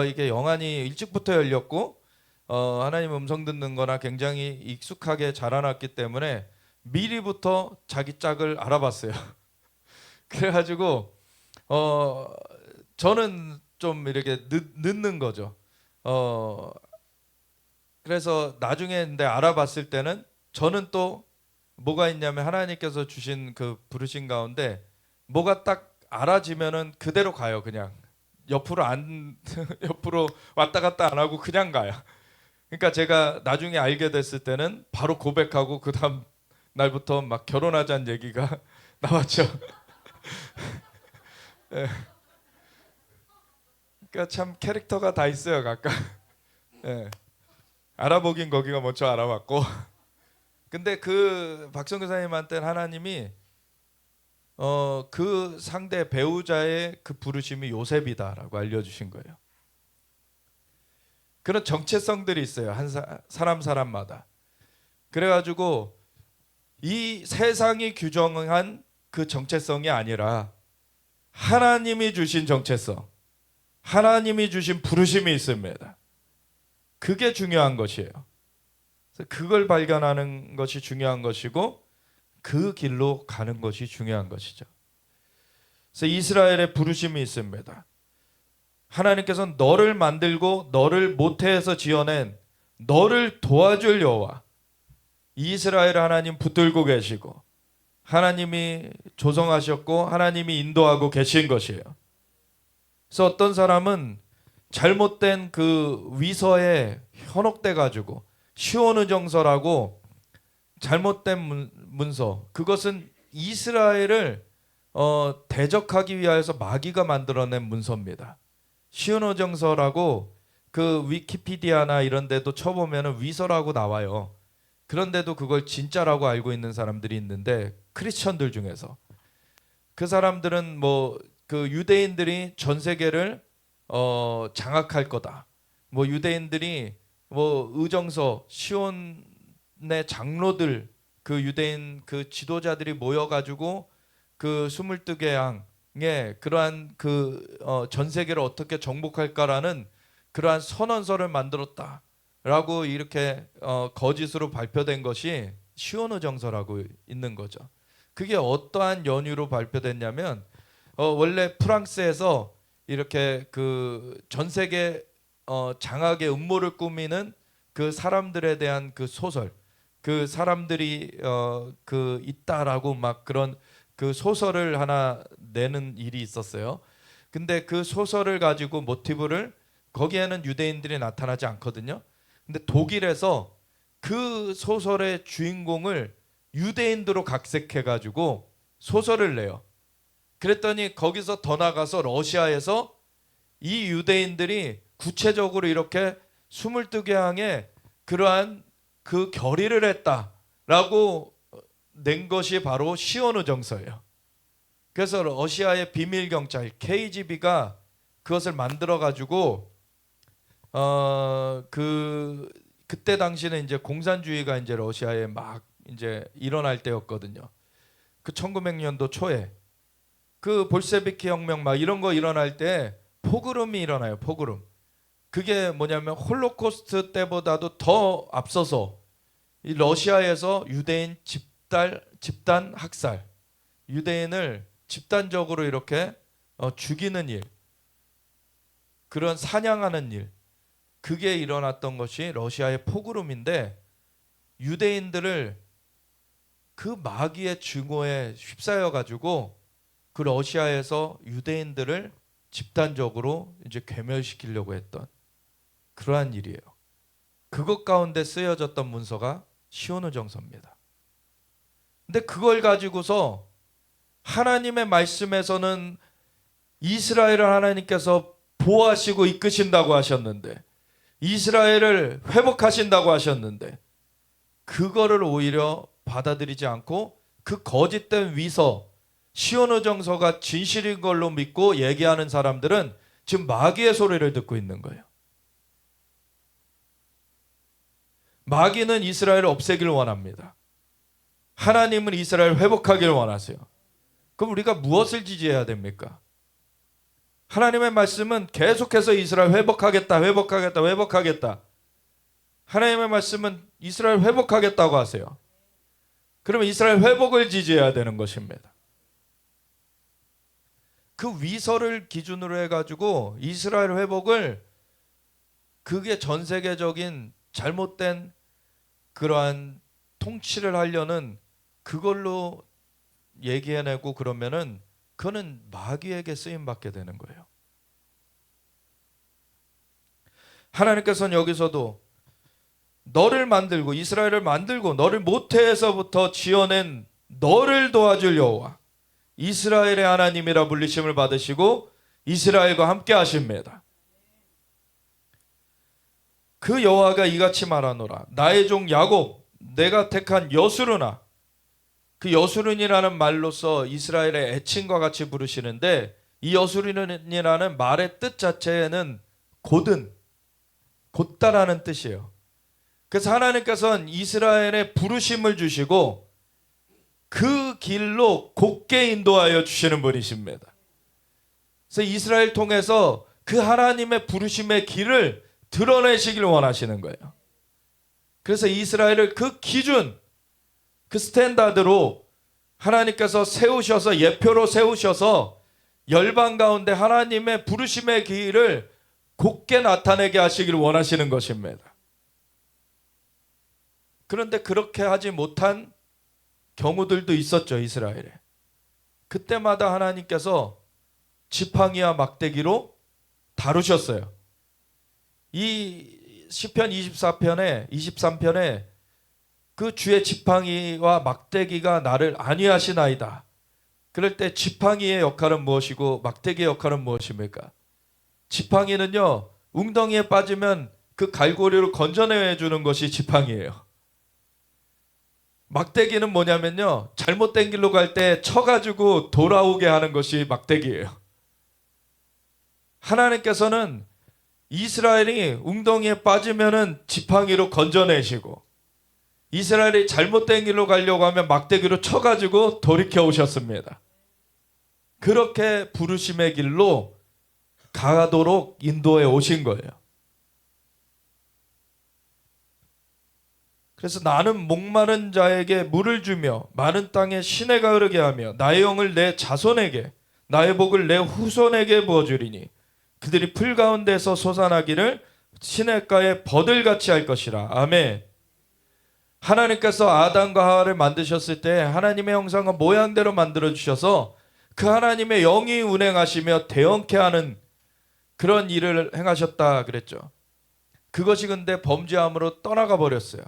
이게 영안이 일찍부터 열렸고 하나님 음성 듣는 거나 굉장히 익숙하게 자라났기 때문에 미리부터 자기 짝을 알아봤어요. 그래가지고 저는 좀 이렇게 늦는 거죠. 그래서 나중에 근데 알아봤을 때는 저는 또 뭐가 있냐면 하나님께서 주신 그 부르신 가운데 뭐가 딱 알아지면은 그대로 가요. 그냥 옆으로 옆으로 왔다 갔다 안 하고 그냥 가요. 그러니까 제가 나중에 알게 됐을 때는 바로 고백하고 그 다음 날부터 막 결혼하자는 얘기가 나왔죠. 예. 그러니까 참 캐릭터가 다 있어요, 각각. 예. 알아보긴 거기가 먼저 알아봤고. 근데 그 박성 교사님한테는 하나님이 그 상대 배우자의 그 부르심이 요셉이다라고 알려주신 거예요. 그런 정체성들이 있어요, 한 사람마다. 그래가지고 이 세상이 규정한 그 정체성이 아니라 하나님이 주신 정체성, 하나님이 주신 부르심이 있습니다. 그게 중요한 것이에요. 그래서 그걸 발견하는 것이 중요한 것이고 그 길로 가는 것이 중요한 것이죠. 그래서 이스라엘의 부르심이 있습니다. 하나님께서는 너를 만들고 너를 모태에서 지어낸 너를 도와줄 여호와, 이스라엘 하나님 붙들고 계시고 하나님이 조성하셨고 하나님이 인도하고 계신 것이에요. 그래서 어떤 사람은 잘못된 그 위서에 현혹돼 가지고 시온의 정서라고 잘못된 문서, 그것은 이스라엘을 대적하기 위하여서 마귀가 만들어낸 문서입니다. 시온어정서라고 그 위키피디아나 이런 데도 쳐보면 위서라고 나와요. 그런데도 그걸 진짜라고 알고 있는 사람들이 있는데, 크리스천들 중에서 그 사람들은 뭐 그 유대인들이 전 세계를 장악할 거다, 뭐 유대인들이 뭐 의정서 시온의 장로들, 그 유대인 그 지도자들이 모여가지고 그 22개 양의 그러한 그 전 세계를 어떻게 정복할까라는 그러한 선언서를 만들었다라고 이렇게 거짓으로 발표된 것이 시온의정서라고 있는 거죠. 그게 어떠한 연유로 발표됐냐면 원래 프랑스에서 이렇게 그 전 세계 장악의 음모를 꾸미는 그 사람들에 대한 그 소설, 그 사람들이 그 있다라고 막 그런 그 소설을 하나 내는 일이 있었어요. 근데 그 소설을 가지고 모티브를, 거기에는 유대인들이 나타나지 않거든요. 근데 독일에서 그 소설의 주인공을 유대인으로 각색해 가지고 소설을 내요. 그랬더니 거기서 더 나가서 러시아에서 이 유대인들이 구체적으로 이렇게 22개 항에 그러한 그 결의를 했다라고 낸 것이 바로 시온의정서예요. 그래서 러시아의 비밀 경찰 KGB가 그것을 만들어 가지고 그때 당시는 이제 공산주의가 이제 러시아에 막 이제 일어날 때였거든요. 그 1900년도 초에 그 볼셰비키 혁명 막 이런 거 일어날 때 포그름이 일어나요. 포그름. 그게 뭐냐면 홀로코스트 때보다도 더 앞서서 이 러시아에서 유대인 집단 학살, 유대인을 집단적으로 이렇게 죽이는 일, 그런 사냥하는 일, 그게 일어났던 것이 러시아의 포그름인데, 유대인들을 그 마귀의 증오에 휩싸여 가지고 그 러시아에서 유대인들을 집단적으로 이제 괴멸시키려고 했던 그러한 일이에요. 그것 가운데 쓰여졌던 문서가 시온의정서입니다. 근데 그걸 가지고서 하나님의 말씀에서는 이스라엘을 하나님께서 보호하시고 이끄신다고 하셨는데, 이스라엘을 회복하신다고 하셨는데, 그거를 오히려 받아들이지 않고 그 거짓된 위서 시온의정서가 진실인 걸로 믿고 얘기하는 사람들은 지금 마귀의 소리를 듣고 있는 거예요. 마귀는 이스라엘을 없애기를 원합니다. 하나님은 이스라엘을 회복하기를 원하세요. 그럼 우리가 무엇을 지지해야 됩니까? 하나님의 말씀은 계속해서 이스라엘 회복하겠다, 회복하겠다, 회복하겠다. 하나님의 말씀은 이스라엘 회복하겠다고 하세요. 그러면 이스라엘 회복을 지지해야 되는 것입니다. 그 위서를 기준으로 해가지고 이스라엘 회복을, 그게 전 세계적인 잘못된 그러한 통치를 하려는 그걸로 얘기해내고 그러면은 그거는 마귀에게 쓰임받게 되는 거예요. 하나님께서는 여기서도 너를 만들고 이스라엘을 만들고 너를 모태에서부터 지어낸 너를 도와줄 여호와 이스라엘의 하나님이라 불리심을 받으시고 이스라엘과 함께 하십니다. 그 여호와가 이같이 말하노라. 나의 종 야곱 내가 택한 여수르나. 그 여수른이라는 말로서 이스라엘의 애칭과 같이 부르시는데, 이 여수른이라는 말의 뜻 자체는 곧다라는 뜻이에요. 그래서 하나님께서는 이스라엘에 부르심을 주시고 그 길로 곧게 인도하여 주시는 분이십니다. 그래서 이스라엘 통해서 그 하나님의 부르심의 길을 드러내시길 원하시는 거예요. 그래서 이스라엘을 그 기준, 그 스탠다드로 하나님께서 세우셔서, 예표로 세우셔서 열방 가운데 하나님의 부르심의 길을 곧게 나타내게 하시길 원하시는 것입니다. 그런데 그렇게 하지 못한 경우들도 있었죠, 이스라엘에. 그때마다 하나님께서 지팡이와 막대기로 다루셨어요. 이 시편 23편에 그 주의 지팡이와 막대기가 나를 안위하시나이다. 그럴 때 지팡이의 역할은 무엇이고 막대기의 역할은 무엇입니까? 지팡이는요, 웅덩이에 빠지면 그 갈고리를 건져내 주는 것이 지팡이에요. 막대기는 뭐냐면요, 잘못된 길로 갈 때 쳐가지고 돌아오게 하는 것이 막대기예요. 하나님께서는 이스라엘이 웅덩이에 빠지면은 지팡이로 건져내시고, 이스라엘이 잘못된 길로 가려고 하면 막대기로 쳐가지고 돌이켜 오셨습니다. 그렇게 부르심의 길로 가도록 인도해 오신 거예요. 그래서 나는 목마른 자에게 물을 주며 마른 땅에 시내가 흐르게 하며 나의 영을 내 자손에게 나의 복을 내 후손에게 부어주리니 그들이 풀 가운데서 솟아나기를 시냇가에 버들같이 할 것이라. 아멘. 하나님께서 아담과 하와를 만드셨을 때 하나님의 형상과 모양대로 만들어주셔서 그 하나님의 영이 운행하시며 대언케 하는 그런 일을 행하셨다 그랬죠. 그것이 근데 범죄함으로 떠나가 버렸어요.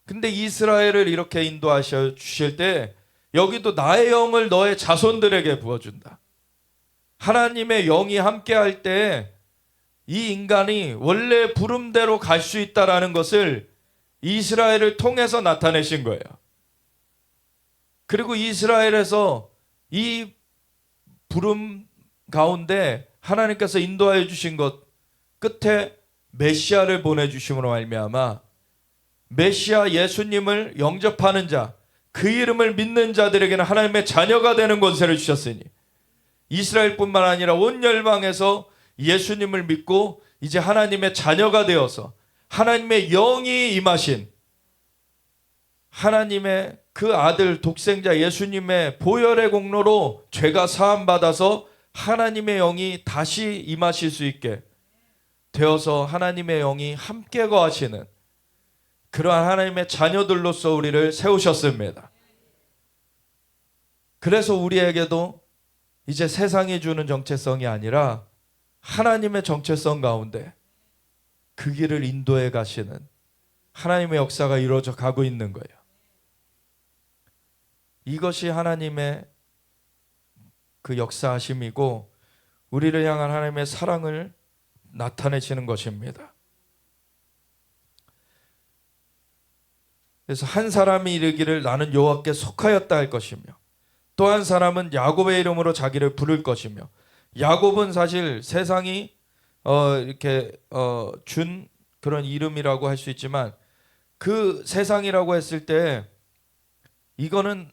근데 이스라엘을 이렇게 인도하셔 주실 때 여기도 나의 영을 너의 자손들에게 부어준다. 하나님의 영이 함께 할 때 이 인간이 원래 부름대로 갈 수 있다라는 것을 이스라엘을 통해서 나타내신 거예요. 그리고 이스라엘에서 이 부름 가운데 하나님께서 인도하여 주신 것 끝에 메시아를 보내주심으로 말미암아 메시아 예수님을 영접하는 자, 그 이름을 믿는 자들에게는 하나님의 자녀가 되는 권세를 주셨으니 이스라엘뿐만 아니라 온 열방에서 예수님을 믿고 이제 하나님의 자녀가 되어서 하나님의 영이 임하신 하나님의 그 아들 독생자 예수님의 보혈의 공로로 죄가 사함받아서 하나님의 영이 다시 임하실 수 있게 되어서 하나님의 영이 함께 거하시는 그러한 하나님의 자녀들로서 우리를 세우셨습니다. 그래서 우리에게도 이제 세상이 주는 정체성이 아니라 하나님의 정체성 가운데 그 길을 인도해 가시는 하나님의 역사가 이루어져 가고 있는 거예요. 이것이 하나님의 그 역사하심이고 우리를 향한 하나님의 사랑을 나타내시는 것입니다. 그래서 한 사람이 이르기를 나는 여호와께 속하였다 할 것이며 또 한 사람은 야곱의 이름으로 자기를 부를 것이며 야곱은 사실 세상이 이렇게 준 그런 이름이라고 할 수 있지만 그 세상이라고 했을 때 이거는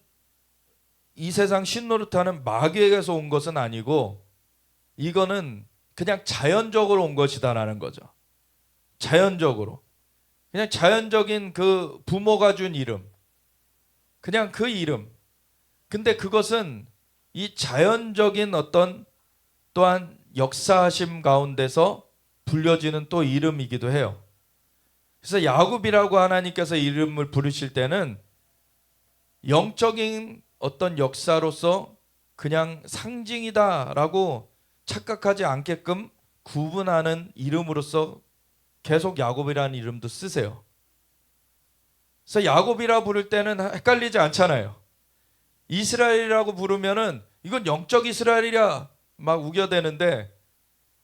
이 세상 신노릇하는 마귀에게서 온 것은 아니고 이거는 그냥 자연적으로 온 것이다라는 거죠. 자연적으로. 그냥 자연적인 그 부모가 준 이름. 그냥 그 이름. 근데 그것은 이 자연적인 어떤 또한 역사하심 가운데서 불려지는 또 이름이기도 해요. 그래서 야곱이라고 하나님께서 이름을 부르실 때는 영적인 어떤 역사로서 그냥 상징이다라고 착각하지 않게끔 구분하는 이름으로서 계속 야곱이라는 이름도 쓰세요. 그래서 야곱이라 부를 때는 헷갈리지 않잖아요. 이스라엘이라고 부르면은 이건 영적 이스라엘이야 막 우겨대는데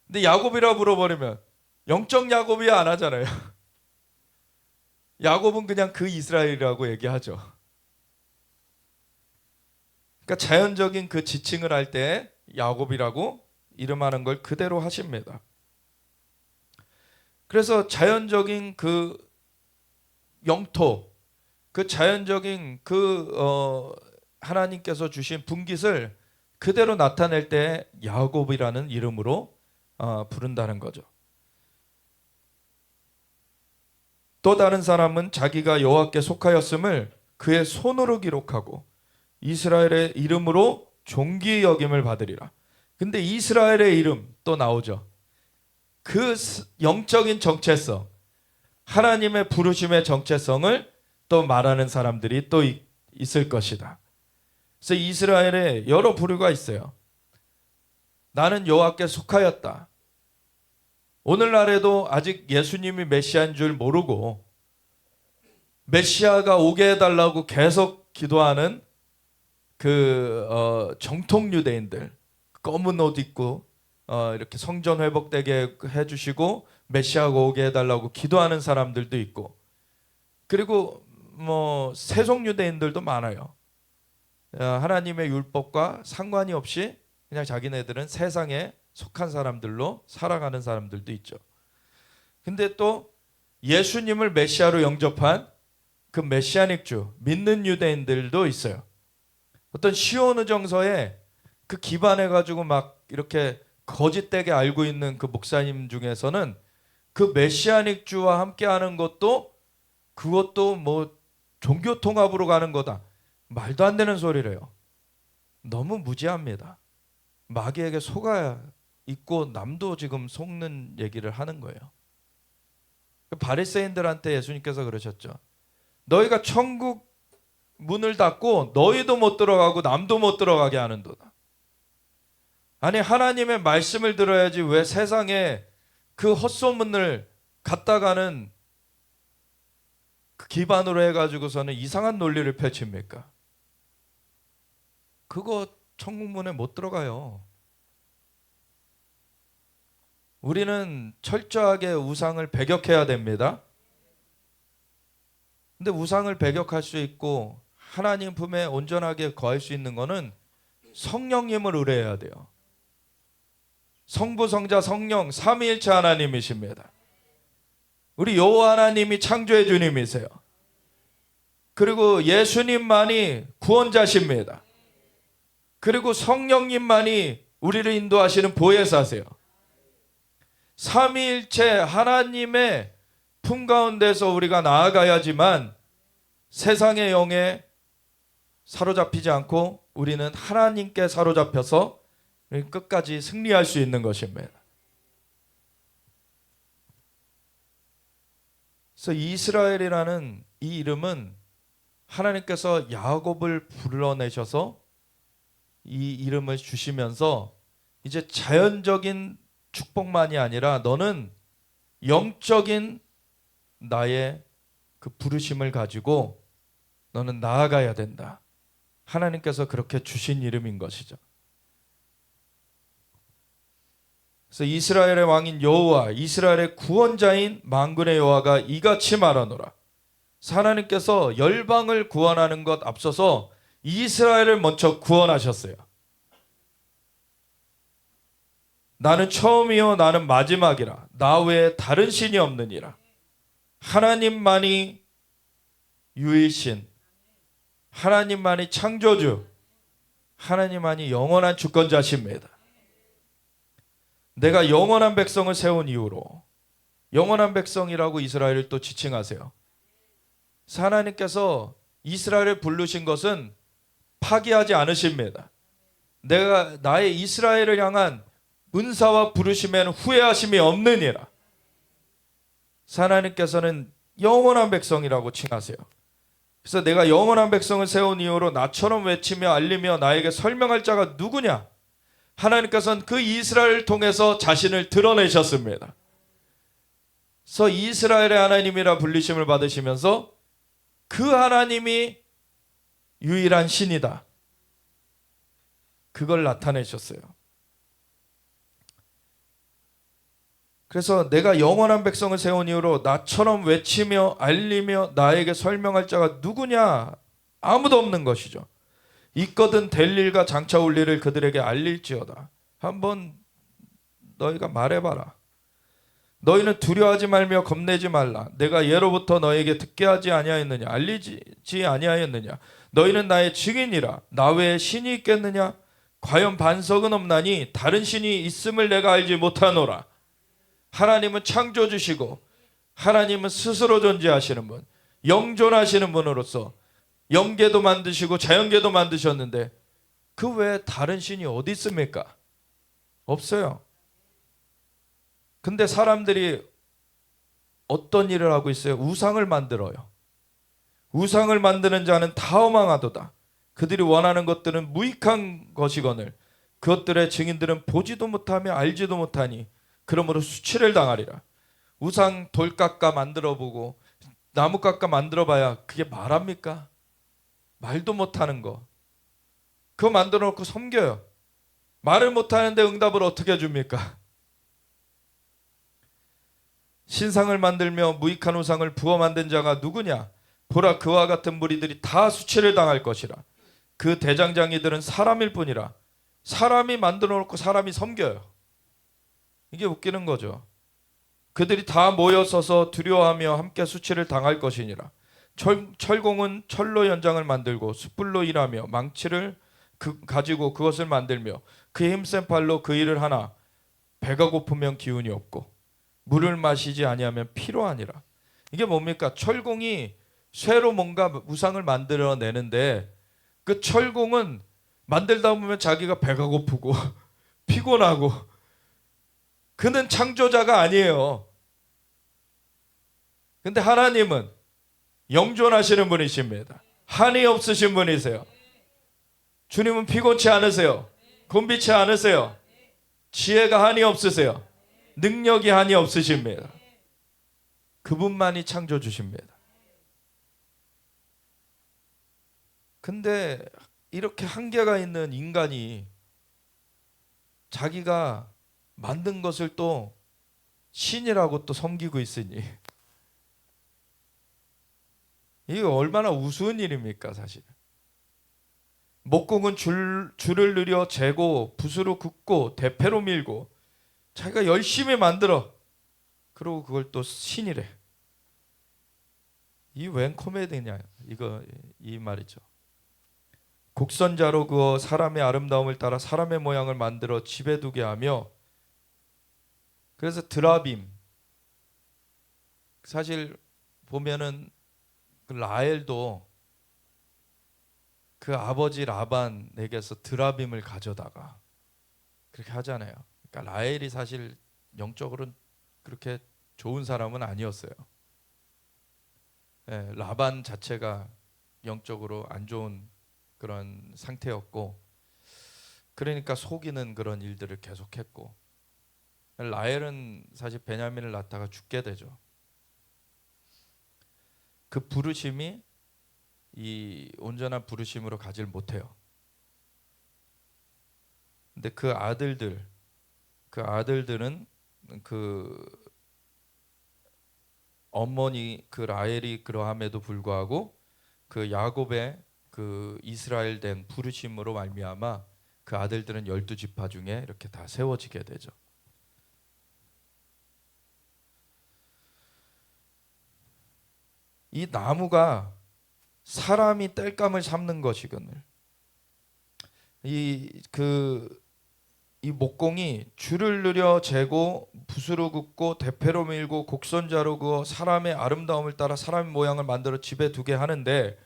근데 야곱이라 불러버리면 영적 야곱이야 안 하잖아요. 야곱은 그냥 그 이스라엘이라고 얘기하죠. 그러니까 자연적인 그 지칭을 할 때 야곱이라고 이름하는 걸 그대로 하십니다. 그래서 자연적인 그 영토, 그 자연적인 그 하나님께서 주신 분깃을 그대로 나타낼 때 야곱이라는 이름으로 부른다는 거죠. 또 다른 사람은 자기가 여호와께 속하였음을 그의 손으로 기록하고 이스라엘의 이름으로 존귀 여김을 받으리라. 근데 이스라엘의 이름 또 나오죠. 그 영적인 정체성, 하나님의 부르심의 정체성을 또 말하는 사람들이 또 있을 것이다. 그래서 이스라엘에 여러 부류가 있어요. 나는 여호와께 속하였다. 오늘날에도 아직 예수님이 메시아인 줄 모르고 메시아가 오게 해달라고 계속 기도하는 그 정통 유대인들, 검은 옷 입고 이렇게 성전 회복되게 해주시고 메시아가 오게 해달라고 기도하는 사람들도 있고, 그리고 뭐 세속 유대인들도 많아요. 하나님의 율법과 상관이 없이 그냥 자기네들은 세상에 속한 사람들로 살아가는 사람들도 있죠. 근데 또 예수님을 메시아로 영접한 그 메시아닉주 믿는 유대인들도 있어요. 어떤 시오느 정서에 그 기반해 가지고 막 이렇게 거짓되게 알고 있는 그 목사님 중에서는 그 메시아닉주와 함께하는 것도 그것도 뭐 종교 통합으로 가는 거다, 말도 안 되는 소리래요. 너무 무지합니다. 마귀에게 속아 있고 남도 지금 속는 얘기를 하는 거예요. 바리새인들한테 예수님께서 그러셨죠. 너희가 천국 문을 닫고 너희도 못 들어가고 남도 못 들어가게 하는도다. 아니, 하나님의 말씀을 들어야지 왜 세상에 그 헛소문을 갖다가는 그 기반으로 해가지고서는 이상한 논리를 펼칩니까? 그거 천국문에 못 들어가요. 우리는 철저하게 우상을 배격해야 됩니다. 근데 우상을 배격할 수 있고 하나님 품에 온전하게 거할 수 있는 거는 성령님을 의뢰해야 돼요. 성부, 성자, 성령 삼위일체 하나님이십니다. 우리 여호와 하나님이 창조의 주님이세요. 그리고 예수님만이 구원자십니다. 그리고 성령님만이 우리를 인도하시는 보혜사세요. 삼위일체 하나님의 품 가운데서 우리가 나아가야지만 세상의 영에 사로잡히지 않고 우리는 하나님께 사로잡혀서 끝까지 승리할 수 있는 것입니다. 그래서 이스라엘이라는 이 이름은 하나님께서 야곱을 불러내셔서 이 이름을 주시면서 이제 자연적인 축복만이 아니라 너는 영적인 나의 그 부르심을 가지고 너는 나아가야 된다. 하나님께서 그렇게 주신 이름인 것이죠. 그래서 이스라엘의 왕인 여호와, 이스라엘의 구원자인 만군의 여호와가 이같이 말하노라. 하나님께서 열방을 구원하는 것 앞서서 이스라엘을 먼저 구원하셨어요. 나는 처음이요 나는 마지막이라. 나 외에 다른 신이 없느니라. 하나님만이 유일신, 하나님만이 창조주, 하나님만이 영원한 주권자십니다. 내가 영원한 백성을 세운 이후로, 영원한 백성이라고 이스라엘을 또 지칭하세요. 하나님께서 이스라엘을 부르신 것은 파기하지 않으십니다. 내가 나의 이스라엘을 향한 은사와 부르심에는 후회하심이 없느니라. 하나님께서는 영원한 백성이라고 칭하세요. 그래서 내가 영원한 백성을 세운 이후로 나처럼 외치며 알리며 나에게 설명할 자가 누구냐? 하나님께서는 그 이스라엘을 통해서 자신을 드러내셨습니다. 그래서 이스라엘의 하나님이라 불리심을 받으시면서 그 하나님이 유일한 신이다, 그걸 나타내셨어요. 그래서 내가 영원한 백성을 세운 이후로 나처럼 외치며 알리며 나에게 설명할 자가 누구냐? 아무도 없는 것이죠. 있거든 될 일과 장차 올 일을 그들에게 알릴지어다. 한번 너희가 말해봐라. 너희는 두려워하지 말며 겁내지 말라. 내가 예로부터 너에게 듣게 하지 아니하였느냐? 알리지 아니하였느냐? 너희는 나의 증인이라. 나 외에 신이 있겠느냐? 과연 반석은 없나니 다른 신이 있음을 내가 알지 못하노라. 하나님은 창조주시고 하나님은 스스로 존재하시는 분, 영존하시는 분으로서 영계도 만드시고 자연계도 만드셨는데 그 외에 다른 신이 어디 있습니까? 없어요. 근데 사람들이 어떤 일을 하고 있어요? 우상을 만들어요. 우상을 만드는 자는 다 허망하도다. 그들이 원하는 것들은 무익한 것이거늘 그것들의 증인들은 보지도 못하며 알지도 못하니 그러므로 수치를 당하리라. 우상 돌 깎아 만들어보고 나무 깎아 만들어봐야 그게 말합니까? 말도 못하는 거. 그거 만들어 놓고 섬겨요. 말을 못하는데 응답을 어떻게 해줍니까? 신상을 만들며 무익한 우상을 부어 만든 자가 누구냐? 보라, 그와 같은 무리들이 다 수치를 당할 것이라. 그 대장장이들은 사람일 뿐이라. 사람이 만들어 놓고 사람이 섬겨요. 이게 웃기는 거죠. 그들이 다 모여 서서 두려워하며 함께 수치를 당할 것이니라. 철공은 철로 연장을 만들고 숯불로 일하며 망치를 가지고 그것을 만들며 그의 힘센 팔로 그 일을 하나 배가 고프면 기운이 없고 물을 마시지 아니하면 피로하니라. 이게 뭡니까? 철공이 쇠로 뭔가 우상을 만들어내는데 그 철공은 만들다 보면 자기가 배가 고프고 피곤하고, 그는 창조자가 아니에요. 근데 하나님은 영존하시는 분이십니다. 한이 없으신 분이세요. 주님은 피곤치 않으세요. 곤비치 않으세요. 지혜가 한이 없으세요. 능력이 한이 없으십니다. 그분만이 창조 주십니다. 근데 이렇게 한계가 있는 인간이 자기가 만든 것을 또 신이라고 또 섬기고 있으니 이게 얼마나 우스운 일입니까, 사실. 목공은 줄을 느려 재고 붓으로 긋고 대패로 밀고 자기가 열심히 만들어. 그리고 그걸 또 신이래. 이 웬 코미디냐, 이 말이죠. 곡선자로 그어 사람의 아름다움을 따라 사람의 모양을 만들어 집에 두게 하며, 그래서 드라빔, 사실 보면은 그 라헬도 그 아버지 라반에게서 드라빔을 가져다가 그렇게 하잖아요. 그러니까 라헬이 사실 영적으로는 그렇게 좋은 사람은 아니었어요. 예, 라반 자체가 영적으로 안 좋은 그런 상태였고, 그러니까 속이는 그런 일들을 계속했고, 라헬은 사실 베냐민을 낳다가 죽게 되죠. 그 부르심이 이 온전한 부르심으로 가질 못해요. 근데 그 아들들은 그 어머니 그 라헬이 그러함에도 불구하고 그 야곱의 그 이스라엘 된 부르심으로 말미암아 그 아들들은 12지파 중에 이렇게 다 세워지게 되죠. 이 나무가 사람이 땔감을 삼는 것이거늘. 이 목공이 줄을 느려 재고 붓으로 긋고 대패로 밀고 곡선자로 그어 사람의 아름다움을 따라 사람의 모양을 만들어 집에 두게 하는데,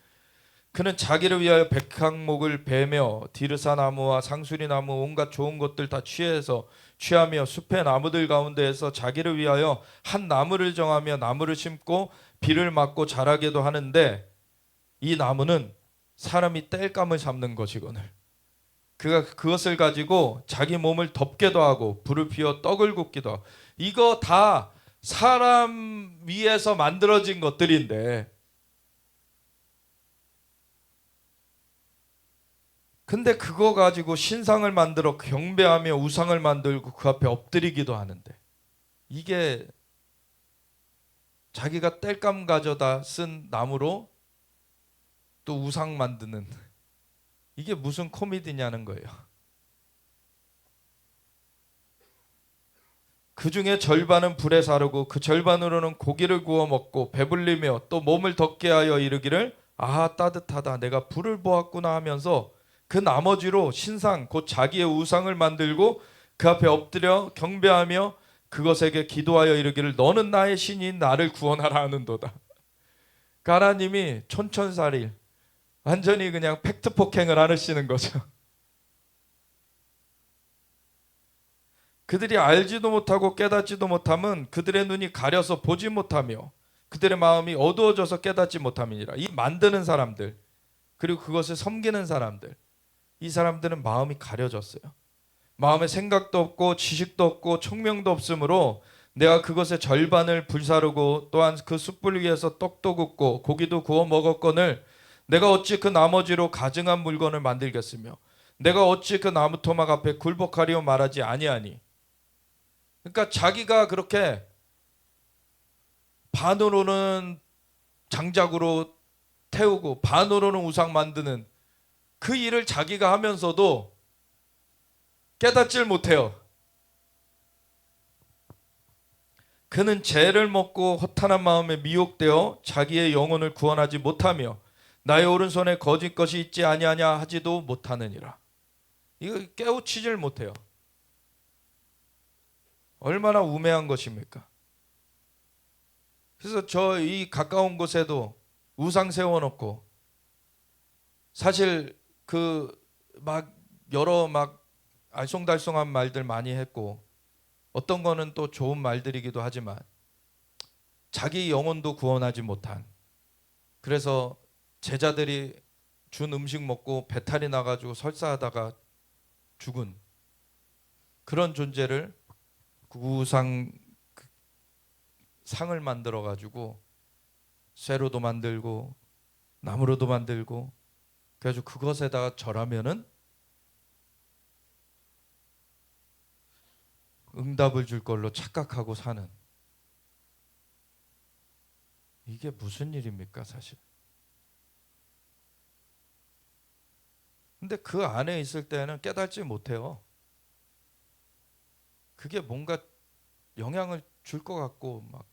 그는 자기를 위하여 백향목을 베며 디르사 나무와 상수리 나무 온갖 좋은 것들 다 취하며 숲의 나무들 가운데에서 자기를 위하여 한 나무를 정하며 나무를 심고 비를 맞고 자라게도 하는데, 이 나무는 사람이 땔감을 삼는 것이거늘. 그가 그것을 가지고 자기 몸을 덮게도 하고 불을 피워 떡을 굽기도 하고, 이거 다 사람 위에서 만들어진 것들인데, 근데 그거 가지고 신상을 만들어 경배하며 우상을 만들고 그 앞에 엎드리기도 하는데, 이게 자기가 땔감 가져다 쓴 나무로 또 우상 만드는, 이게 무슨 코미디냐는 거예요. 그 중에 절반은 불에 사르고 그 절반으로는 고기를 구워 먹고 배불리며 또 몸을 덮게 하여 이르기를 아 따뜻하다 내가 불을 보았구나 하면서 그 나머지로 신상 곧 자기의 우상을 만들고 그 앞에 엎드려 경배하며 그것에게 기도하여 이르기를 너는 나의 신인 나를 구원하라 하는도다. 하나님이 촌천살일 완전히 그냥 팩트 폭행을 하시는 거죠. 그들이 알지도 못하고 깨닫지도 못함은 그들의 눈이 가려서 보지 못하며 그들의 마음이 어두워져서 깨닫지 못함이니라. 이 만드는 사람들 그리고 그것을 섬기는 사람들, 이 사람들은 마음이 가려졌어요. 마음에 생각도 없고 지식도 없고 총명도 없으므로 내가 그것의 절반을 불사르고 또한 그 숯불 위에서 떡도 굽고 고기도 구워 먹었거늘 내가 어찌 그 나머지로 가증한 물건을 만들겠으며 내가 어찌 그 나무 토막 앞에 굴복하리오 말하지 아니하니. 그러니까 자기가 그렇게 반으로는 장작으로 태우고 반으로는 우상 만드는 그 일을 자기가 하면서도 깨닫질 못해요. 그는 죄를 먹고 허탄한 마음에 미혹되어 자기의 영혼을 구원하지 못하며 나의 오른손에 거짓 것이 있지 아니하냐 하지도 못하느니라. 이거 깨우치질 못해요. 얼마나 우매한 것입니까? 그래서 저 이 가까운 곳에도 우상 세워놓고 사실 그 막 여러 막 알쏭달쏭한 말들 많이 했고 어떤 거는 또 좋은 말들이기도 하지만 자기 영혼도 구원하지 못한, 그래서 제자들이 준 음식 먹고 배탈이 나가지고 설사하다가 죽은 그런 존재를 우상 상을 만들어 가지고 쇠로도 만들고 나무로도 만들고 그래가지고 그것에다가 절하면은 응답을 줄 걸로 착각하고 사는, 이게 무슨 일입니까 사실. 근데 그 안에 있을 때는 깨닫지 못해요. 그게 뭔가 영향을 줄 것 같고 막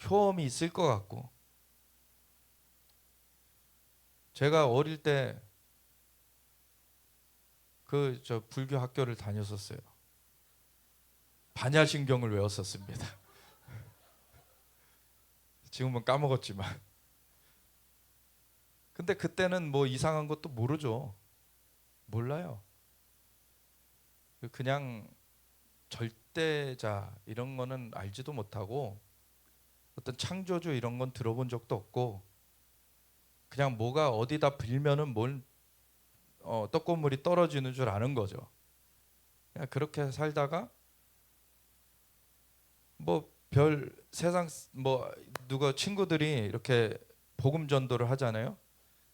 효험이 있을 것 같고. 제가 어릴 때 그 저 불교 학교를 다녔었어요. 반야신경을 외웠었습니다. 지금은 까먹었지만. 근데 그때는 뭐 이상한 것도 모르죠. 몰라요. 그냥 절대자 이런 거는 알지도 못하고 어떤 창조주 이런 건 들어본 적도 없고 그냥 뭐가 어디다 빌면은 뭘 떡고물이 떨어지는 줄 아는 거죠. 그냥 그렇게 살다가 뭐 별 세상 뭐 누가 친구들이 이렇게 복음 전도를 하잖아요.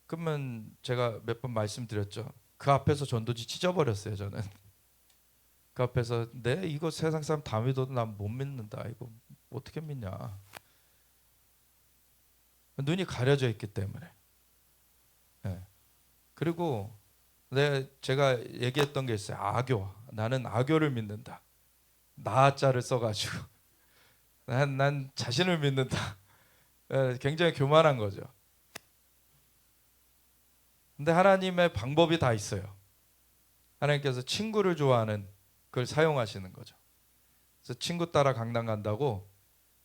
그러면 제가 몇 번 말씀드렸죠. 그 앞에서 전도지 찢어버렸어요 저는. 그 앞에서 네 이거 세상 사람 다 믿어도 난 못 믿는다. 이거 어떻게 믿냐. 눈이 가려져 있기 때문에. 네. 그리고 제가 얘기했던 게 있어요. 악교. 나는 악교를 믿는다. 나자를 써가지고 난 자신을 믿는다. 네, 굉장히 교만한 거죠. 근데 하나님의 방법이 다 있어요. 하나님께서 친구를 좋아하는 그걸 사용하시는 거죠. 그래서 친구 따라 강남 간다고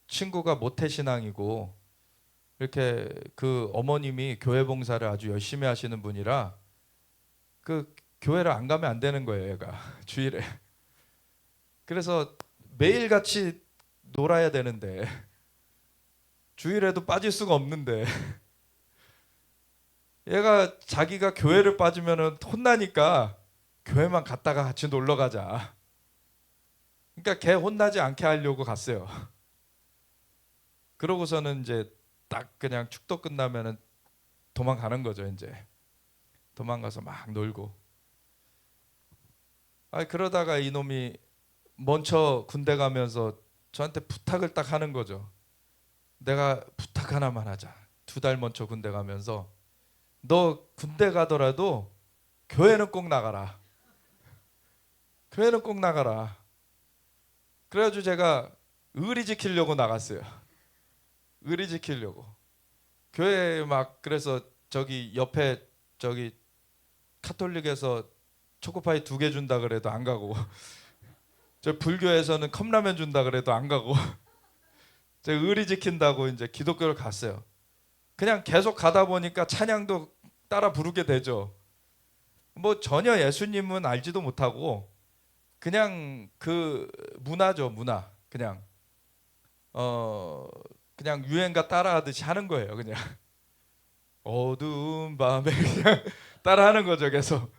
친구가 모태신앙이고 이렇게 그 어머님이 교회 봉사를 아주 열심히 하시는 분이라 그 교회를 안 가면 안 되는 거예요, 얘가 주일에. 그래서 매일 같이 놀아야 되는데 주일에도 빠질 수가 없는데 얘가 자기가 교회를 빠지면은 혼나니까 교회만 갔다가 같이 놀러 가자. 그러니까 걔 혼나지 않게 하려고 갔어요. 그러고서는 이제 딱 그냥 축도 끝나면은 도망가는 거죠, 이제. 도망가서 막 놀고. 그러다가 이놈이 먼저 군대 가면서 저한테 부탁을 딱 하는 거죠. 내가 부탁 하나만 하자. 2달 먼저 군대 가면서 너 군대 가더라도 교회는 꼭 나가라. 교회는 꼭 나가라. 그래가지고 제가 의리 지키려고 나갔어요. 의리 지키려고. 교회 막 그래서 저기 옆에 저기 카톨릭에서 초코파이 2개 준다 그래도 안 가고 저 불교에서는 컵라면 준다 그래도 안 가고 제가 의리 지킨다고 이제 기독교를 갔어요. 그냥 계속 가다 보니까 찬양도 따라 부르게 되죠. 뭐 전혀 예수님은 알지도 못하고 그냥 그 문화죠, 문화. 그냥 그냥 유행가 따라하듯이 하는 거예요, 그냥. 어두운 밤에 그냥 따라하는 거죠, 계속.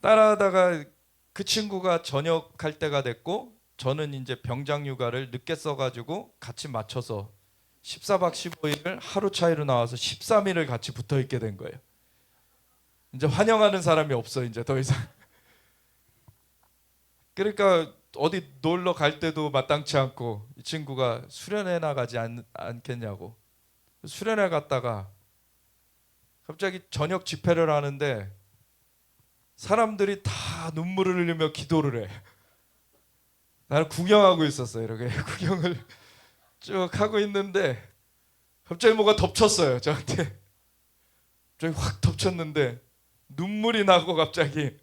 따라하다가 그 친구가 전역할 때가 됐고 저는 이제 병장 휴가를 늦게 써가지고 같이 맞춰서 14박 15일을 하루 차이로 나와서 13일을 같이 붙어 있게 된 거예요. 이제 환영하는 사람이 없어 이제 더 이상. 그러니까 어디 놀러 갈 때도 마땅치 않고 이 친구가 수련회 나가지 않겠냐고. 수련회 갔다가 갑자기 저녁 집회를 하는데 사람들이 다 눈물을 흘리며 기도를 해. 나는 구경하고 있었어요. 이렇게 구경을 쭉 하고 있는데 갑자기 뭐가 덮쳤어요. 저한테. 갑자기 확 덮쳤는데 눈물이 나고 갑자기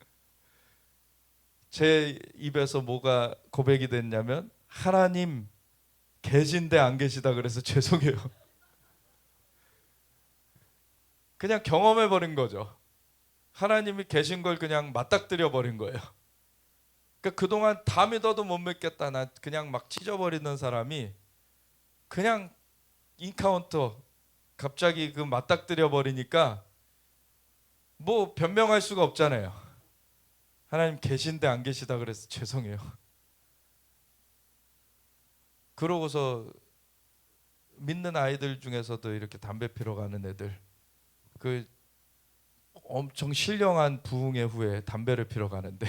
제 입에서 뭐가 고백이 됐냐면 하나님 계신데 안 계시다 그래서 죄송해요. 그냥 경험해 버린 거죠. 하나님이 계신 걸 그냥 맞닥뜨려 버린 거예요. 그러니까 그동안 다 믿어도 못 믿겠다. 나 그냥 막 찢어버리는 사람이 그냥 인카운터 갑자기 그 맞닥뜨려 버리니까 뭐 변명할 수가 없잖아요. 하나님 계신데 안 계시다 그래서 죄송해요. 그러고서 믿는 아이들 중에서도 이렇게 담배 피러 가는 애들 그 엄청 신령한 부흥회 후에 담배를 피러 가는데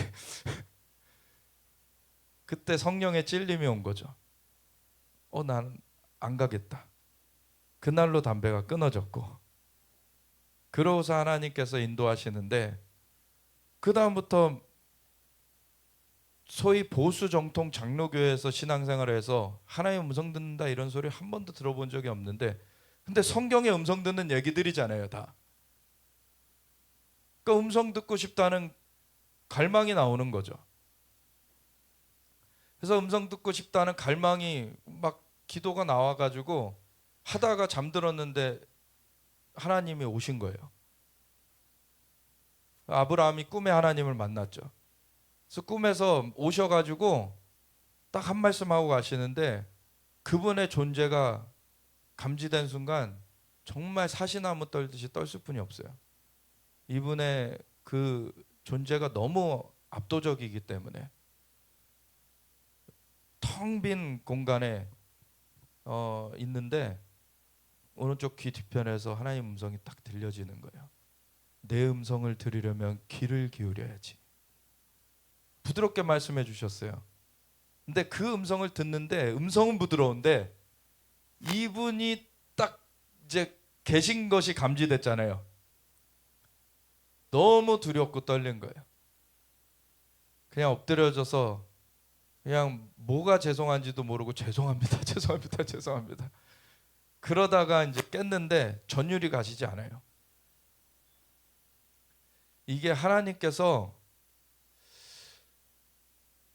그때 성령의 찔림이 온 거죠. 난 안 가겠다. 그날로 담배가 끊어졌고 그러고서 하나님께서 인도하시는데 그 다음부터 소위 보수 정통 장로교회에서 신앙생활을 해서 하나님의 음성 듣는다 이런 소리 한 번도 들어본 적이 없는데 근데 성경의 음성 듣는 얘기들이잖아요 다. 그러니까 음성 듣고 싶다는 갈망이 나오는 거죠. 그래서 음성 듣고 싶다는 갈망이 막 기도가 나와가지고 하다가 잠들었는데 하나님이 오신 거예요. 아브라함이 꿈에 하나님을 만났죠. 그래서 꿈에서 오셔가지고 딱 한 말씀하고 가시는데 그분의 존재가 감지된 순간 정말 사시나무 떨듯이 떨 수뿐이 없어요. 이분의 그 존재가 너무 압도적이기 때문에 텅 빈 공간에 있는데 오른쪽 귀 뒤편에서 하나님 음성이 딱 들려지는 거예요. 내 음성을 들으려면 귀를 기울여야지. 부드럽게 말씀해 주셨어요. 근데 그 음성을 듣는데 음성은 부드러운데 이분이 딱 이제 계신 것이 감지됐잖아요. 너무 두렵고 떨린 거예요. 그냥 엎드려져서 그냥 뭐가 죄송한지도 모르고 죄송합니다. 죄송합니다. 죄송합니다. 그러다가 이제 깼는데 전율이 가시지 않아요. 이게 하나님께서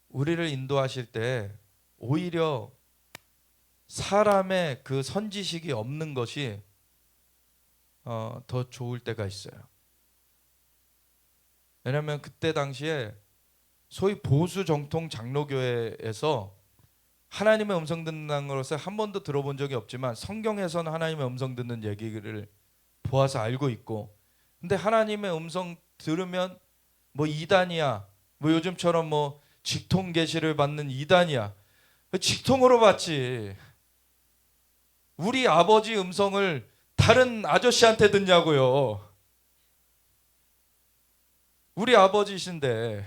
우리를 인도하실 때 오히려 사람의 그 선지식이 없는 것이 더 좋을 때가 있어요. 왜냐하면 그때 당시에 소위 보수 정통 장로교회에서 하나님의 음성 듣는 것을 한 번도 들어본 적이 없지만 성경에서는 하나님의 음성 듣는 얘기를 보아서 알고 있고 근데 하나님의 음성 들으면 뭐 이단이야 뭐 요즘처럼 뭐 직통 계시를 받는 이단이야 직통으로 받지 우리 아버지 음성을 다른 아저씨한테 듣냐고요. 우리 아버지신데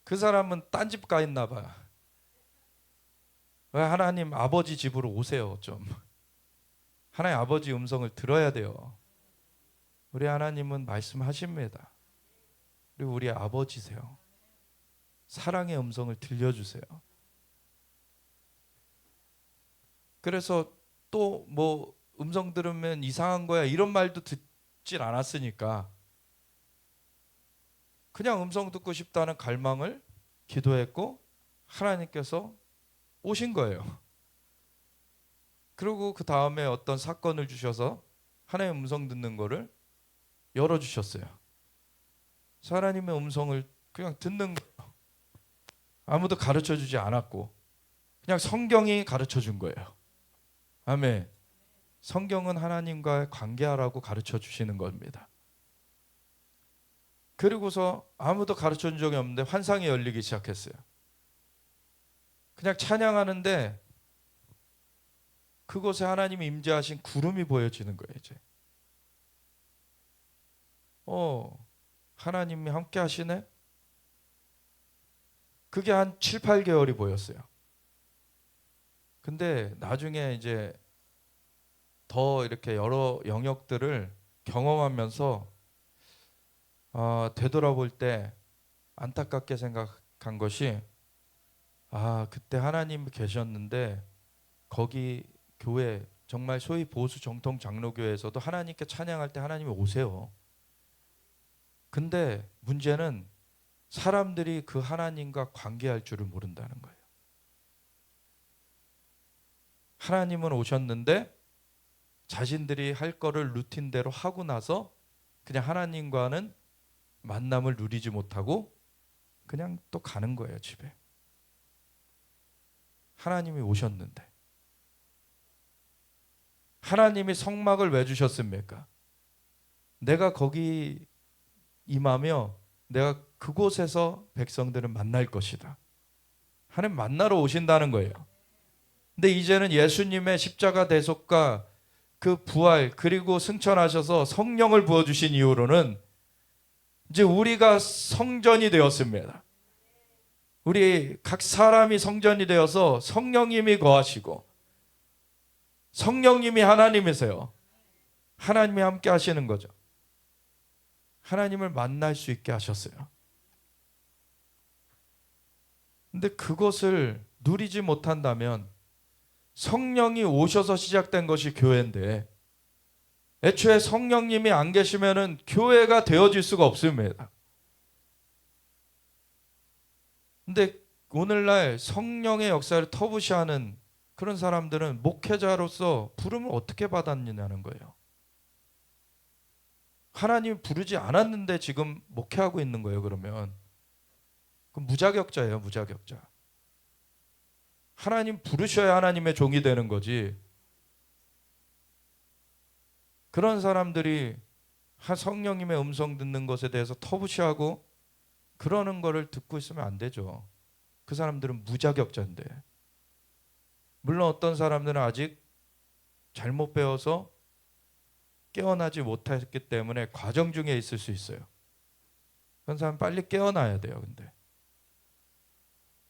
그 사람은 딴 집 가 있나 봐. 왜 하나님 아버지 집으로 오세요 좀. 하나님 아버지 음성을 들어야 돼요. 우리 하나님은 말씀하십니다. 그리고 우리 아버지세요. 사랑의 음성을 들려주세요. 그래서 또 뭐 음성 들으면 이상한 거야 이런 말도 듣질 않았으니까 그냥 음성 듣고 싶다는 갈망을 기도했고 하나님께서 오신 거예요. 그리고 그 다음에 어떤 사건을 주셔서 하나님의 음성 듣는 거를 열어주셨어요. 하나님의 음성을 그냥 듣는 거예요. 아무도 가르쳐주지 않았고 그냥 성경이 가르쳐준 거예요. 아멘. 성경은 하나님과 관계하라고 가르쳐 주시는 겁니다. 그리고서 아무도 가르쳐 준 적이 없는데 환상이 열리기 시작했어요. 그냥 찬양하는데 그곳에 하나님이 임재하신 구름이 보여지는 거예요. 이제 하나님이 함께 하시네. 그게 한 7, 8개월이 보였어요. 근데 나중에 이제 더 이렇게 여러 영역들을 경험하면서 되돌아볼 때 안타깝게 생각한 것이, 그때 하나님이 계셨는데 거기 교회, 정말 소위 보수 정통 장로교회에서도 하나님께 찬양할 때 하나님이 오세요. 근데 문제는 사람들이 그 하나님과 관계할 줄을 모른다는 거예요. 하나님은 오셨는데 자신들이 할 거를 루틴대로 하고 나서 그냥 하나님과는 만남을 누리지 못하고 그냥 또 가는 거예요, 집에. 하나님이 오셨는데. 하나님이 성막을 왜 주셨습니까? 내가 거기 임하며 내가 그곳에서 백성들을 만날 것이다. 하나님 만나러 오신다는 거예요. 근데 이제는 예수님의 십자가 대속과 그 부활 그리고 승천하셔서 성령을 부어주신 이후로는 이제 우리가 성전이 되었습니다. 우리 각 사람이 성전이 되어서 성령님이 거하시고 성령님이 하나님이세요. 하나님이 함께 하시는 거죠. 하나님을 만날 수 있게 하셨어요. 근데 그것을 누리지 못한다면, 성령이 오셔서 시작된 것이 교회인데 애초에 성령님이 안 계시면은 교회가 되어질 수가 없습니다. 근데 오늘날 성령의 역사를 터부시하는 그런 사람들은 목회자로서 부름을 어떻게 받았느냐는 거예요. 하나님이 부르지 않았는데 지금 목회하고 있는 거예요. 그러면 그럼 무자격자예요. 무자격자. 하나님 부르셔야 하나님의 종이 되는 거지. 그런 사람들이 성령님의 음성 듣는 것에 대해서 터부시하고 그러는 거를 듣고 있으면 안 되죠. 그 사람들은 무자격자인데. 물론 어떤 사람들은 아직 잘못 배워서 깨어나지 못했기 때문에 과정 중에 있을 수 있어요. 그런 사람 빨리 깨어나야 돼요. 근데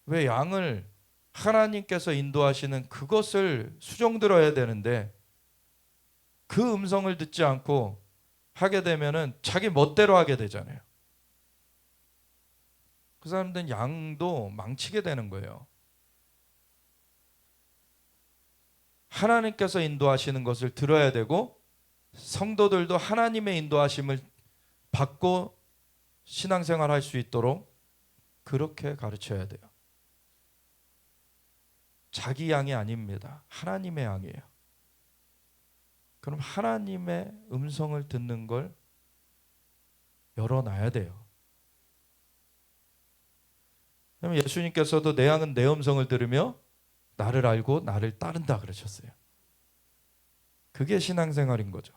왜 양을 하나님께서 인도하시는 그것을 수종 들어야 되는데 그 음성을 듣지 않고 하게 되면은 자기 멋대로 하게 되잖아요. 그 사람들은 양도 망치게 되는 거예요. 하나님께서 인도하시는 것을 들어야 되고 성도들도 하나님의 인도하심을 받고 신앙생활 할 수 있도록 그렇게 가르쳐야 돼요. 자기 양이 아닙니다. 하나님의 양이에요. 그럼 하나님의 음성을 듣는 걸 열어놔야 돼요. 그럼 예수님께서도 내 양은 내 음성을 들으며 나를 알고 나를 따른다 그러셨어요. 그게 신앙생활인 거죠.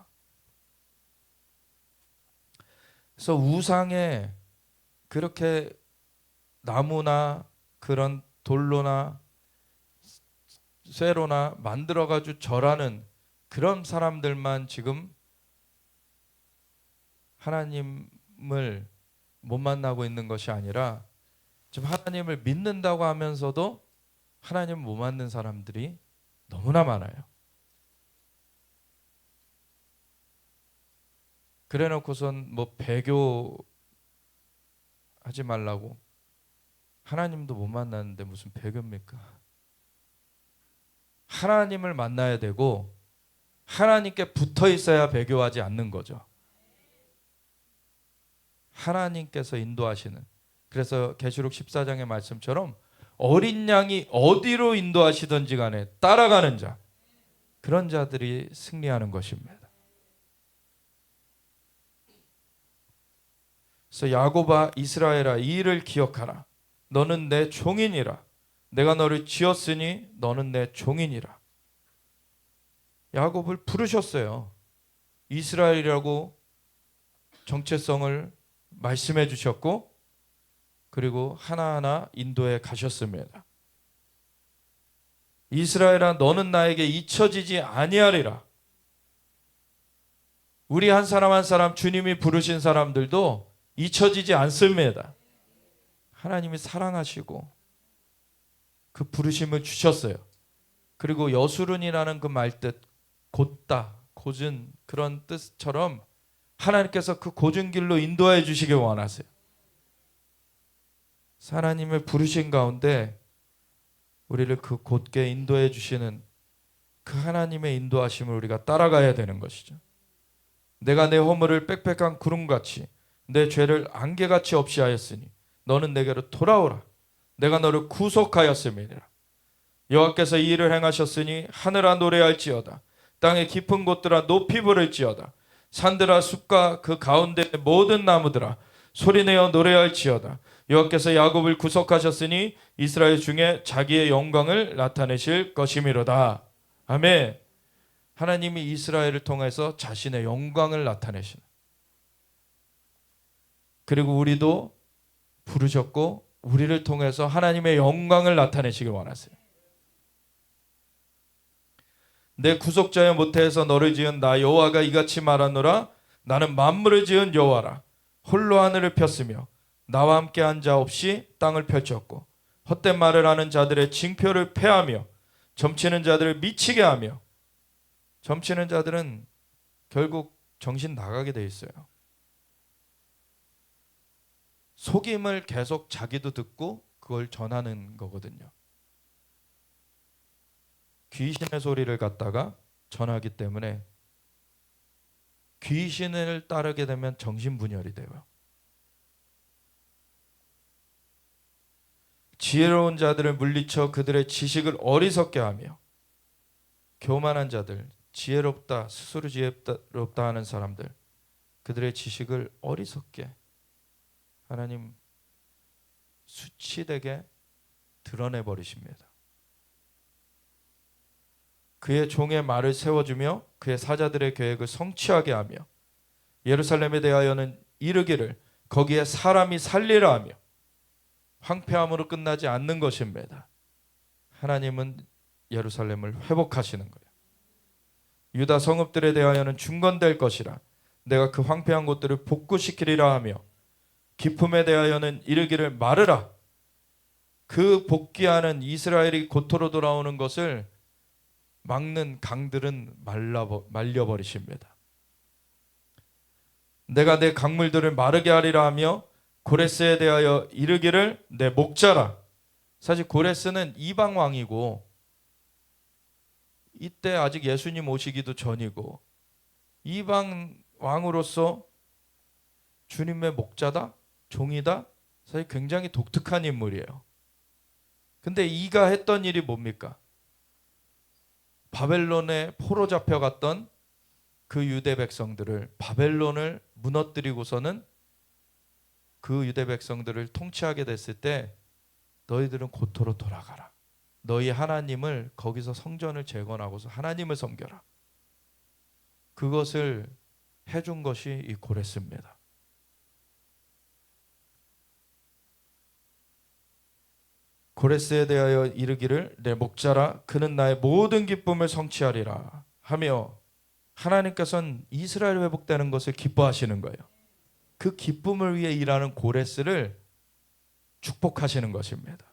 그래서 우상에 그렇게 나무나 그런 돌로나 쇠로나 만들어가지고 절하는 그런 사람들만 지금 하나님을 못 만나고 있는 것이 아니라 지금 하나님을 믿는다고 하면서도 하나님을 못 만난 사람들이 너무나 많아요. 그래 놓고선 뭐 배교 하지 말라고, 하나님도 못 만났는데 무슨 배교입니까? 하나님을 만나야 되고 하나님께 붙어 있어야 배교하지 않는 거죠. 하나님께서 인도하시는, 그래서 계시록 14장의 말씀처럼 어린 양이 어디로 인도하시든지 간에 따라가는 자, 그런 자들이 승리하는 것입니다. 그래서 야곱아 이스라엘아 이 일을 기억하라. 너는 내 종이니라. 내가 너를 지었으니 너는 내 종이니라. 야곱을 부르셨어요. 이스라엘이라고 정체성을 말씀해 주셨고 그리고 하나하나 인도해 가셨습니다. 이스라엘아 너는 나에게 잊혀지지 아니하리라. 우리 한 사람 한 사람 주님이 부르신 사람들도 잊혀지지 않습니다. 하나님이 사랑하시고 그 부르심을 주셨어요. 그리고 여수룬이라는 그 말뜻 곧다, 곧은 그런 뜻처럼 하나님께서 그 곧은 길로 인도해 주시길 원하세요. 하나님을 부르신 가운데 우리를 그 곧게 인도해 주시는 그 하나님의 인도하심을 우리가 따라가야 되는 것이죠. 내가 내 허물을 빽빽한 구름같이 내 죄를 안개같이 없이 하였으니 너는 내게로 돌아오라. 내가 너를 구속하였음이니라. 여호와께서 이 일을 행하셨으니 하늘아 노래할지어다. 땅의 깊은 곳들아 높이 부를지어다. 산들아 숲과 그 가운데 모든 나무들아 소리내어 노래할지어다. 여호와께서 야곱을 구속하셨으니 이스라엘 중에 자기의 영광을 나타내실 것이미로다. 아멘. 하나님이 이스라엘을 통해서 자신의 영광을 나타내시는, 그리고 우리도 부르셨고 우리를 통해서 하나님의 영광을 나타내시길 원하세요. 내 구속자여 모태에서 너를 지은 나 여호와가 이같이 말하노라. 나는 만물을 지은 여호와라. 홀로 하늘을 폈으며 나와 함께한 자 없이 땅을 펼쳤고 헛된 말을 하는 자들의 징표를 패하며 점치는 자들을 미치게 하며. 점치는 자들은 결국 정신 나가게 돼 있어요. 속임을 계속 자기도 듣고 그걸 전하는 거거든요. 귀신의 소리를 갖다가 전하기 때문에 귀신을 따르게 되면 정신분열이 돼요. 지혜로운 자들을 물리쳐 그들의 지식을 어리석게 하며. 교만한 자들, 지혜롭다, 스스로 지혜롭다 하는 사람들, 그들의 지식을 어리석게 하나님 수치되게 드러내버리십니다. 그의 종의 말을 세워주며 그의 사자들의 계획을 성취하게 하며 예루살렘에 대하여는 이르기를 거기에 사람이 살리라 하며. 황폐함으로 끝나지 않는 것입니다. 하나님은 예루살렘을 회복하시는 거예요. 유다 성읍들에 대하여는 중건될 것이라. 내가 그 황폐한 곳들을 복구시키리라 하며 기품에 대하여는 이르기를 마르라. 그 복귀하는 이스라엘이 고토로 돌아오는 것을 막는 강들은 말려버리십니다. 내가 내 강물들을 마르게 하리라 하며 고레스에 대하여 이르기를 내 목자라. 사실 고레스는 이방 왕이고 이때 아직 예수님 오시기도 전이고 이방 왕으로서 주님의 목자다, 종이다, 사실 굉장히 독특한 인물이에요. 근데 이가 했던 일이 뭡니까? 바벨론에 포로 잡혀갔던 그 유대 백성들을, 바벨론을 무너뜨리고서는 그 유대 백성들을 통치하게 됐을 때 너희들은 고토로 돌아가라. 너희 하나님을 거기서 성전을 재건하고서 하나님을 섬겨라. 그것을 해준 것이 이 고레스입니다. 고레스에 대하여 이르기를 내 목자라. 그는 나의 모든 기쁨을 성취하리라 하며 하나님께서는 이스라엘 회복되는 것을 기뻐하시는 거예요. 그 기쁨을 위해 일하는 고레스를 축복하시는 것입니다.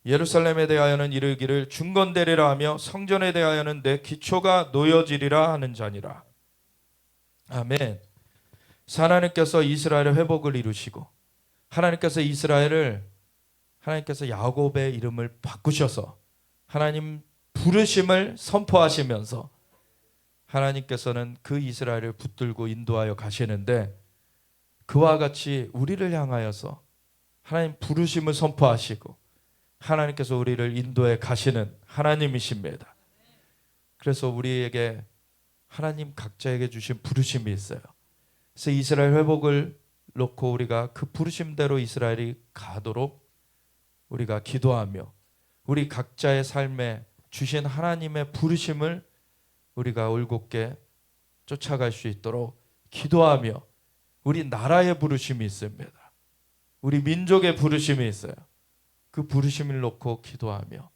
예루살렘에 대하여는 이르기를 중건되리라 하며 성전에 대하여는 내 기초가 놓여지리라 하는 자니라. 아멘. 하나님께서 이스라엘의 회복을 이루시고 하나님께서 하나님께서 야곱의 이름을 바꾸셔서 하나님 부르심을 선포하시면서 하나님께서는 그 이스라엘을 붙들고 인도하여 가시는데, 그와 같이 우리를 향하여서 하나님 부르심을 선포하시고 하나님께서 우리를 인도해 가시는 하나님이십니다. 그래서 우리에게 하나님 각자에게 주신 부르심이 있어요. 그래서 이스라엘 회복을 놓고 우리가 그 부르심대로 이스라엘이 가도록 우리가 기도하며 우리 각자의 삶에 주신 하나님의 부르심을 우리가 올곧게 쫓아갈 수 있도록 기도하며, 우리 나라의 부르심이 있습니다. 우리 민족의 부르심이 있어요. 그 부르심을 놓고 기도하며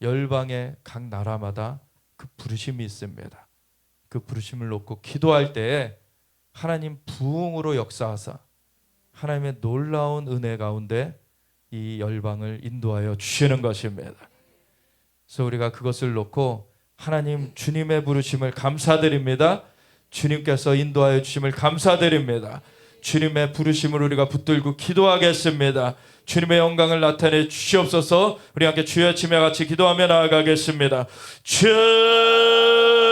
열방의 각 나라마다 그 부르심이 있습니다. 그 부르심을 놓고 기도할 때에 하나님 부흥으로 역사하사 하나님의 놀라운 은혜 가운데 이 열방을 인도하여 주시는 것입니다. 그래서 우리가 그것을 놓고 하나님 주님의 부르심을 감사드립니다. 주님께서 인도하여 주심을 감사드립니다. 주님의 부르심을 우리가 붙들고 기도하겠습니다. 주님의 영광을 나타내 주시옵소서. 우리 함께 주여 치며 같이 기도하며 나아가겠습니다. 주